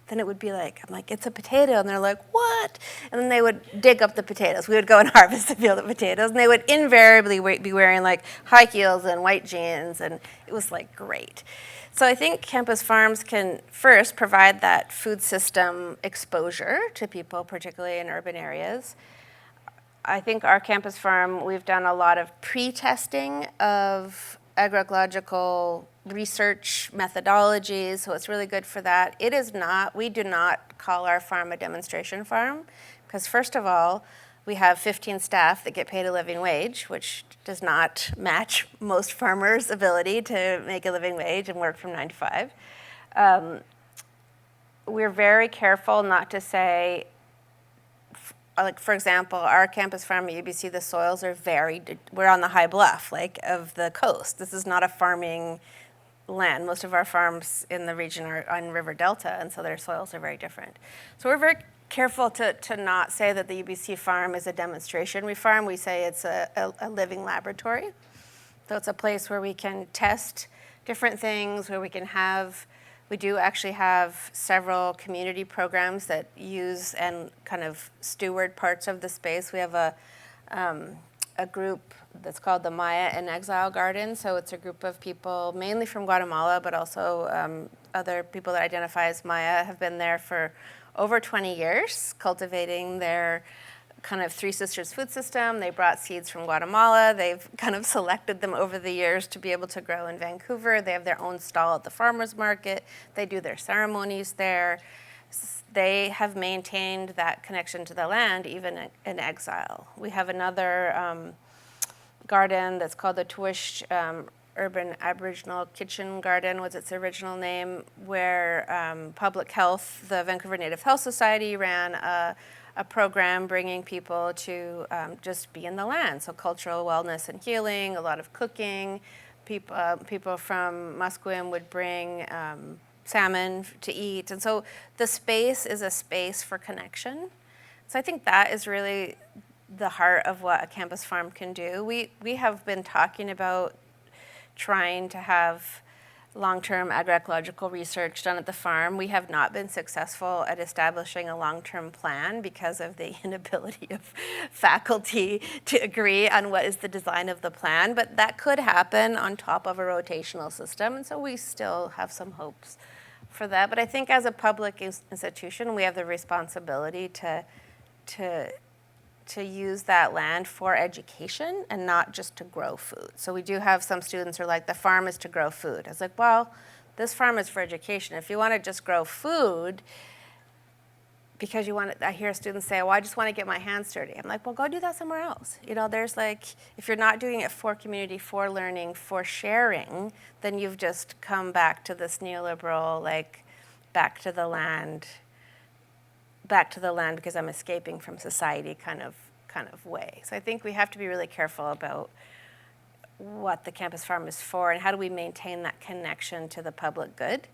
it would be like, I'm like, it's a potato. And they're like, what? And then they would dig up the potatoes. We would go and harvest a field of potatoes. And they would invariably be wearing high heels and white jeans. And it was great. So I think campus farms can first provide that food system exposure to people, particularly in urban areas. I think our campus farm, we've done a lot of pre-testing of agroecological research methodologies, so it's really good for that. We do not call our farm a demonstration farm, because first of all, we have 15 staff that get paid a living wage, which does not match most farmers' ability to make a living wage and work from 9 to 5. we're very careful not to say, like, for example, our campus farm at UBC, the soils are we're on the high bluff, like, of the coast. This is not a farming land. Most of our farms in the region are on River Delta, and so their soils are very different. So we're very careful to not say that the UBC farm is a demonstration farm. We say it's a living laboratory. So it's a place where we can test different things, where we do actually have several community programs that use and kind of steward parts of the space. We have a group that's called the Maya in Exile Garden. So it's a group of people mainly from Guatemala, but also other people that identify as Maya have been there for over 20 years, cultivating their kind of Three Sisters food system. They brought seeds from Guatemala. They've kind of selected them over the years to be able to grow in Vancouver. They have their own stall at the farmers market. They do their ceremonies there. They have maintained that connection to the land even in exile. We have another garden that's called the Tuish Urban Aboriginal Kitchen Garden was its original name, where Public Health, the Vancouver Native Health Society, ran a program bringing people to just be in the land. So cultural wellness and healing, a lot of cooking. People from Musqueam would bring salmon to eat. And so the space is a space for connection. So I think that is really the heart of what a campus farm can do. We have been talking about trying to have long-term agroecological research done at the farm. We have not been successful at establishing a long-term plan because of the inability of faculty to agree on what is the design of the plan, but that could happen on top of a rotational system, and so we still have some hopes for that. But I think as a public institution, we have the responsibility to use that land for education and not just to grow food. So we do have some students who are like, the farm is to grow food. I was like, well, this farm is for education. If you want to just grow food because you want to, I hear students say, well, I just want to get my hands dirty. I'm like, well, go do that somewhere else. You know, there's like, if you're not doing it for community, for learning, for sharing, then you've just come back to this neoliberal, like, back to the land because I'm escaping from society kind of way. So I think we have to be really careful about what the campus farm is for and how do we maintain that connection to the public good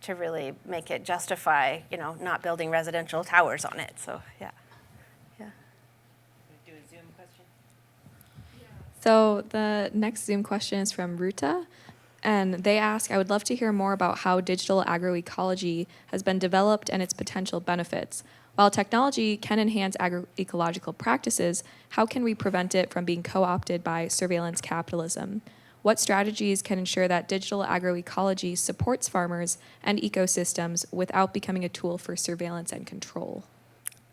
to really make it justify, you know, not building residential towers on it. So yeah. Do a Zoom question? So the next Zoom question is from Ruta. And they ask, I would love to hear more about how digital agroecology has been developed and its potential benefits. While technology can enhance agroecological practices, how can we prevent it from being co-opted by surveillance capitalism? What strategies can ensure that digital agroecology supports farmers and ecosystems without becoming a tool for surveillance and control?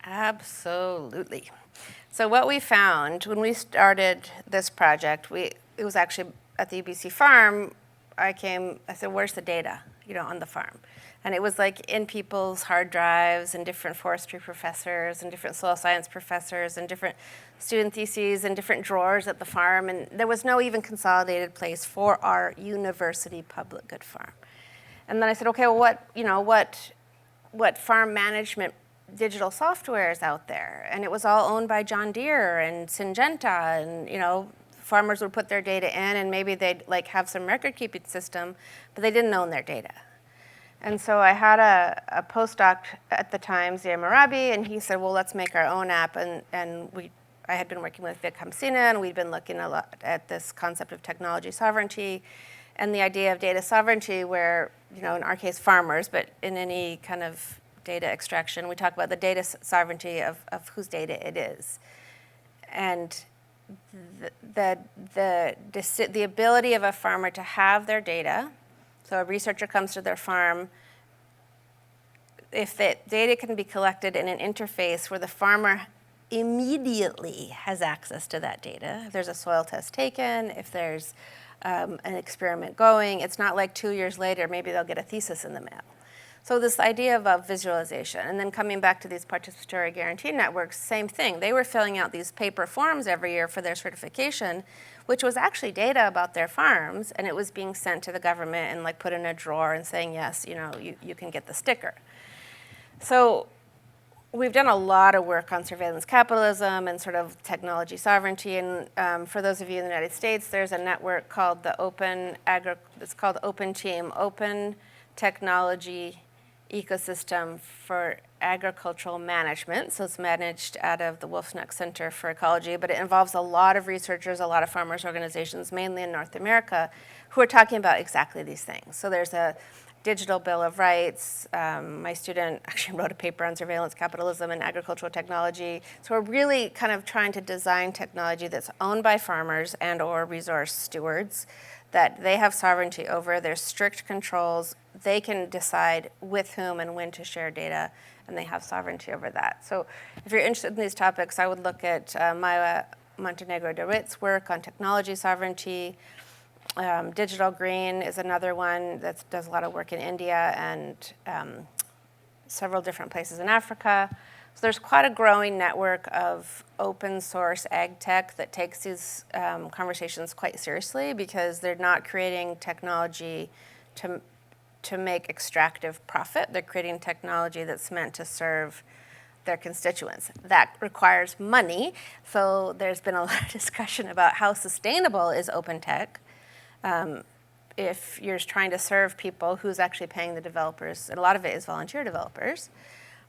Absolutely. So what we found when we started this project, it was actually at the UBC farm. I said, where's the data, you know, on the farm? And it was like in people's hard drives and different forestry professors and different soil science professors and different student theses and different drawers at the farm. And there was no even consolidated place for our university public good farm. And then I said, okay, well, what farm management digital software is out there? And it was all owned by John Deere and Syngenta, and, you know, farmers would put their data in and maybe they'd like have some record keeping system, but they didn't own their data. And so I had a postdoc at the time, Zia Marabi, and he said, well, let's make our own app. And I had been working with Vic Hamsina, and we'd been looking a lot at this concept of technology sovereignty and the idea of data sovereignty where, you know, in our case, farmers, but in any kind of data extraction, we talk about the data sovereignty of whose data it is. And the ability of a farmer to have their data, so a researcher comes to their farm, if the data can be collected in an interface where the farmer immediately has access to that data, if there's a soil test taken, if there's an experiment going, it's not like 2 years later, maybe they'll get a thesis in the mail. So this idea of visualization, and then coming back to these participatory guarantee networks, same thing. They were filling out these paper forms every year for their certification, which was actually data about their farms, and it was being sent to the government and like put in a drawer and saying, yes, you know, you can get the sticker. So we've done a lot of work on surveillance capitalism and sort of technology sovereignty. And for those of you in the United States, there's a network called the it's called Open Team, Open Technology Ecosystem for Agricultural Management. So it's managed out of the Wolfsneck Center for Ecology, but it involves a lot of researchers, a lot of farmers organizations, mainly in North America, who are talking about exactly these things. So there's a digital bill of rights. My student actually wrote a paper on surveillance capitalism and agricultural technology. So we're really kind of trying to design technology that's owned by farmers and or resource stewards, that they have sovereignty over. There's strict controls. They can decide with whom and when to share data, and they have sovereignty over that. So if you're interested in these topics, I would look at Maya Montenegro de Witt's work on technology sovereignty. Digital Green is another one that does a lot of work in India and several different places in Africa. So there's quite a growing network of open source ag tech that takes these conversations quite seriously, because they're not creating technology to make extractive profit. They're creating technology that's meant to serve their constituents. That requires money. So there's been a lot of discussion about how sustainable is open tech. If you're trying to serve people, who's actually paying the developers? And a lot of it is volunteer developers.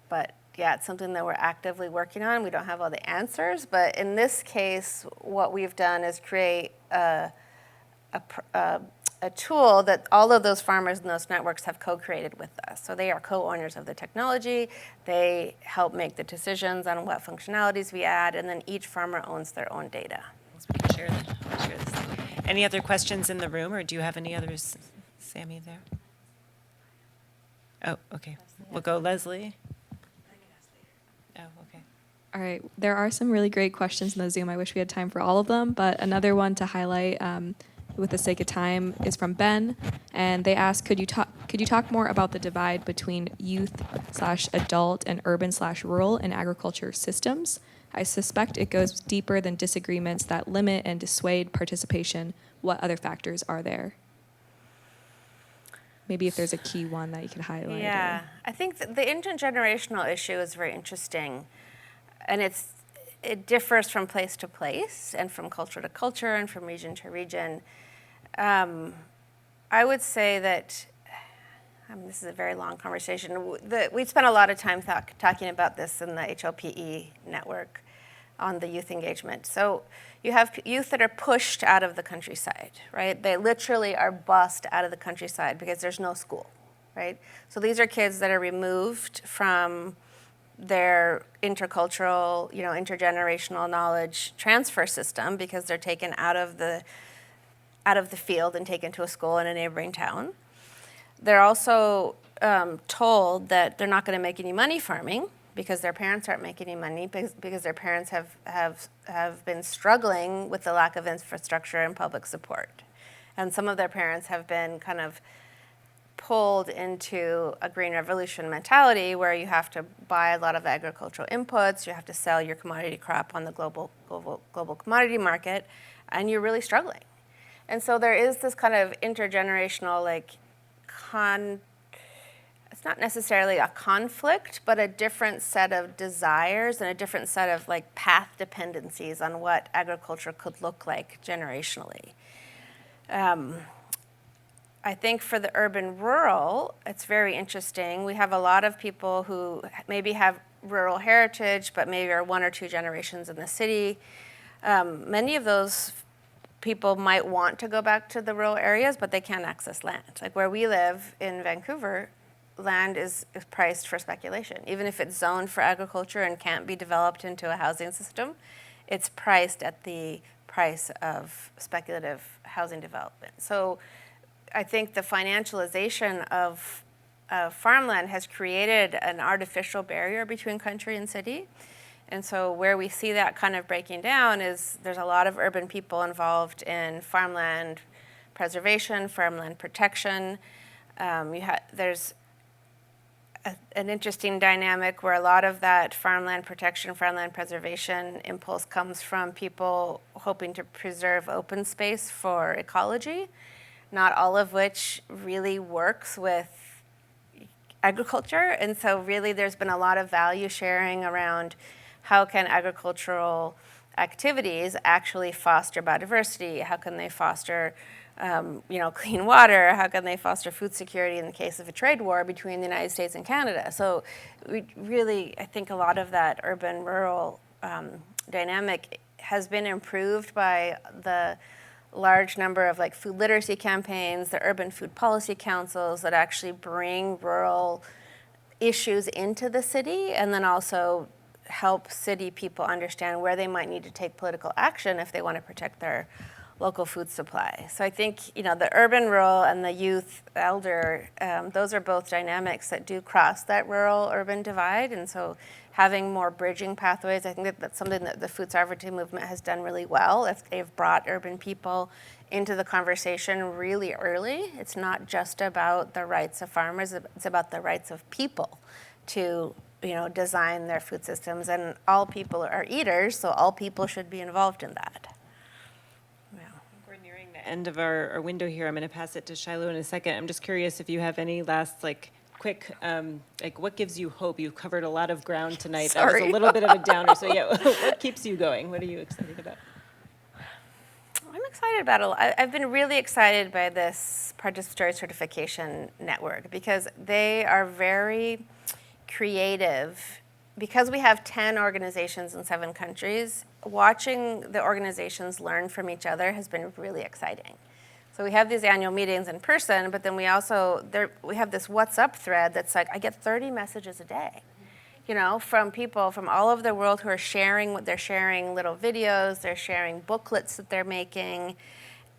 But yeah, it's something that we're actively working on. We don't have all the answers, but in this case, what we've done is create a tool that all of those farmers and those networks have co-created with us. So they are co-owners of the technology. They help make the decisions on what functionalities we add, and then each farmer owns their own data. We can share this. Any other questions in the room, or do you have any others, Sammy, there? Oh, okay. We'll go Leslie. Oh, okay. All right, there are some really great questions in the Zoom. I wish we had time for all of them, but another one to highlight with the sake of time is from Ben, and they ask, could you talk more about the divide between youth/adult and urban/rural in agriculture systems? I suspect it goes deeper than disagreements that limit and dissuade participation. What other factors are there? Maybe if there's a key one that you could highlight. Yeah, I think the intergenerational issue is very interesting, and it differs from place to place and from culture to culture and from region to region. I would say that, this is a very long conversation. We spent a lot of time talking about this in the HLPE network on the youth engagement. So you have youth that are pushed out of the countryside, right? They literally are bussed out of the countryside because there's no school, right? So these are kids that are removed from their intercultural, intergenerational knowledge transfer system because they're taken out of the field and taken to a school in a neighboring town. They're also told that they're not going to make any money farming because their parents aren't making any money, because their parents have been struggling with the lack of infrastructure and public support. And some of their parents have been kind of pulled into a green revolution mentality where you have to buy a lot of agricultural inputs, you have to sell your commodity crop on the global commodity market, and you're really struggling. And so there is this kind of intergenerational, it's not necessarily a conflict, but a different set of desires and a different set of path dependencies on what agriculture could look like generationally. I think for the urban-rural, it's very interesting. We have a lot of people who maybe have rural heritage, but maybe are 1 or 2 generations in the city. Many of those people might want to go back to the rural areas, but they can't access land. Like where we live in Vancouver, land is priced for speculation. Even if it's zoned for agriculture and can't be developed into a housing system, it's priced at the price of speculative housing development. So I think the financialization of farmland has created an artificial barrier between country and city. And so where we see that kind of breaking down is there's a lot of urban people involved in farmland preservation, farmland protection. There's an interesting dynamic where a lot of that farmland protection, farmland preservation impulse comes from people hoping to preserve open space for ecology, not all of which really works with agriculture. And so really there's been a lot of value sharing around how can agricultural activities actually foster biodiversity? How can they foster clean water? How can they foster food security in the case of a trade war between the United States and Canada? So we really, I think a lot of that urban-rural dynamic has been improved by the large number of like food literacy campaigns, the urban food policy councils that actually bring rural issues into the city, and then also help city people understand where they might need to take political action if they want to protect their local food supply. So I think, the urban rural and the youth elder, those are both dynamics that do cross that rural-urban divide. And so having more bridging pathways, I think that's something that the food sovereignty movement has done really well. If they've brought urban people into the conversation really early. It's not just about the rights of farmers, it's about the rights of people to design their food systems. And all people are eaters, so all people should be involved in that. We're nearing the end of our window here. I'm going to pass it to Shiloh in a second. I'm just curious if you have any last quick, what gives you hope? You've covered a lot of ground tonight. Sorry. That was a little bit of a downer. So yeah, what keeps you going? What are you excited about? I'm excited about it. I've been really excited by this participatory certification network because they are very creative. Because we have 10 organizations in 7 countries, watching the organizations learn from each other has been really exciting. So we have these annual meetings in person, but then we also, we have this WhatsApp thread that's like, I get 30 messages a day, from people from all over the world who are sharing what they're sharing, little videos, they're sharing booklets that they're making,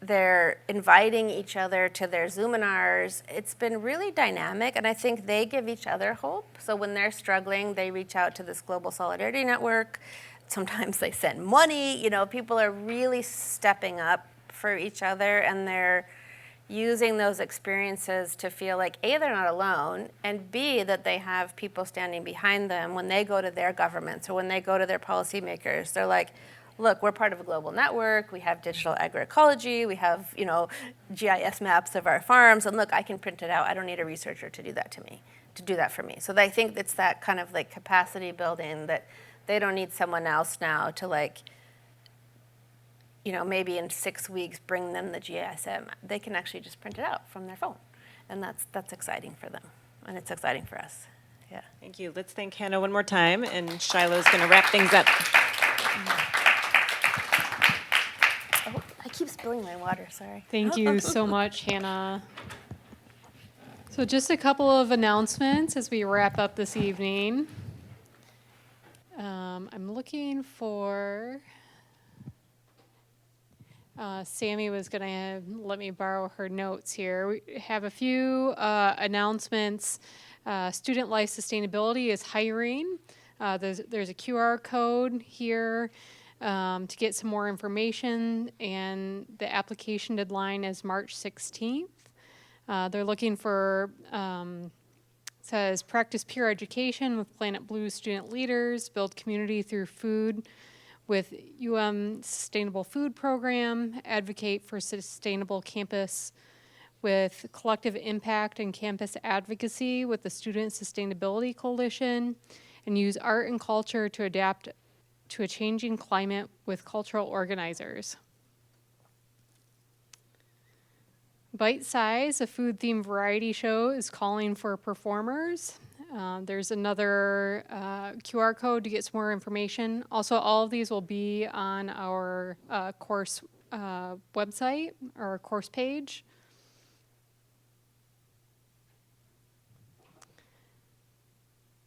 they're inviting each other to their Zoominars. It's been really dynamic, and I think they give each other hope. So when they're struggling, they reach out to this global solidarity network. Sometimes they send money. People are really stepping up for each other, and they're using those experiences to feel like, A, they're not alone, and B, that they have people standing behind them when they go to their governments or when they go to their policymakers. They're like, look, we're part of a global network. We have digital agroecology. We have, GIS maps of our farms. And look, I can print it out. I don't need a researcher to do that for me. So I think it's that kind of capacity building that they don't need someone else now to maybe in 6 weeks bring them the GIS map. They can actually just print it out from their phone. And that's exciting for them. And it's exciting for us. Yeah. Thank you. Let's thank Hannah one more time. And Shiloh's going to wrap things up. I keep spilling my water, sorry. Thank you so much, Hannah. So just a couple of announcements as we wrap up this evening. I'm looking for, Sammy was going to let me borrow her notes here. We have a few announcements. Student Life Sustainability is hiring. There's a QR code here to get some more information, and the application deadline is March 16th. They're looking for, says, practice peer education with Planet Blue student leaders, build community through food with Sustainable Food Program, advocate for sustainable campus with collective impact and campus advocacy with the Student Sustainability Coalition, and use art and culture to adapt to a changing climate with cultural organizers. Bite Size, a food-themed variety show, is calling for performers. There's another QR code to get some more information. Also, all of these will be on our course website or course page.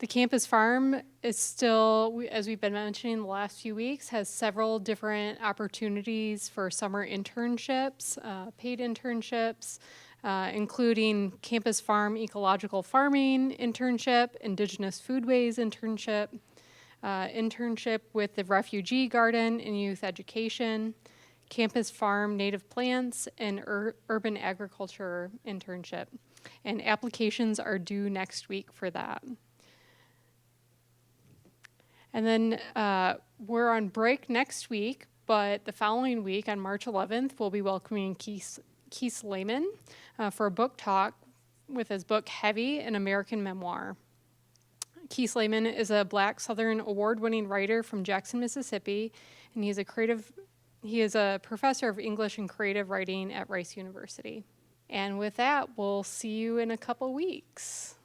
The campus farm is still, as we've been mentioning the last few weeks, has several different opportunities for summer internships, paid internships, including campus farm ecological farming internship, indigenous foodways internship, internship with the refugee garden and youth education, campus farm native plants, and urban agriculture internship. And applications are due next week for that. And then we're on break next week, but the following week on March 11th, we'll be welcoming Keith Lehman for a book talk with his book Heavy, an American Memoir. Keith Slayman is a Black Southern award-winning writer from Jackson, Mississippi, and he is a professor of English and creative writing at Rice University. And with that, we'll see you in a couple weeks.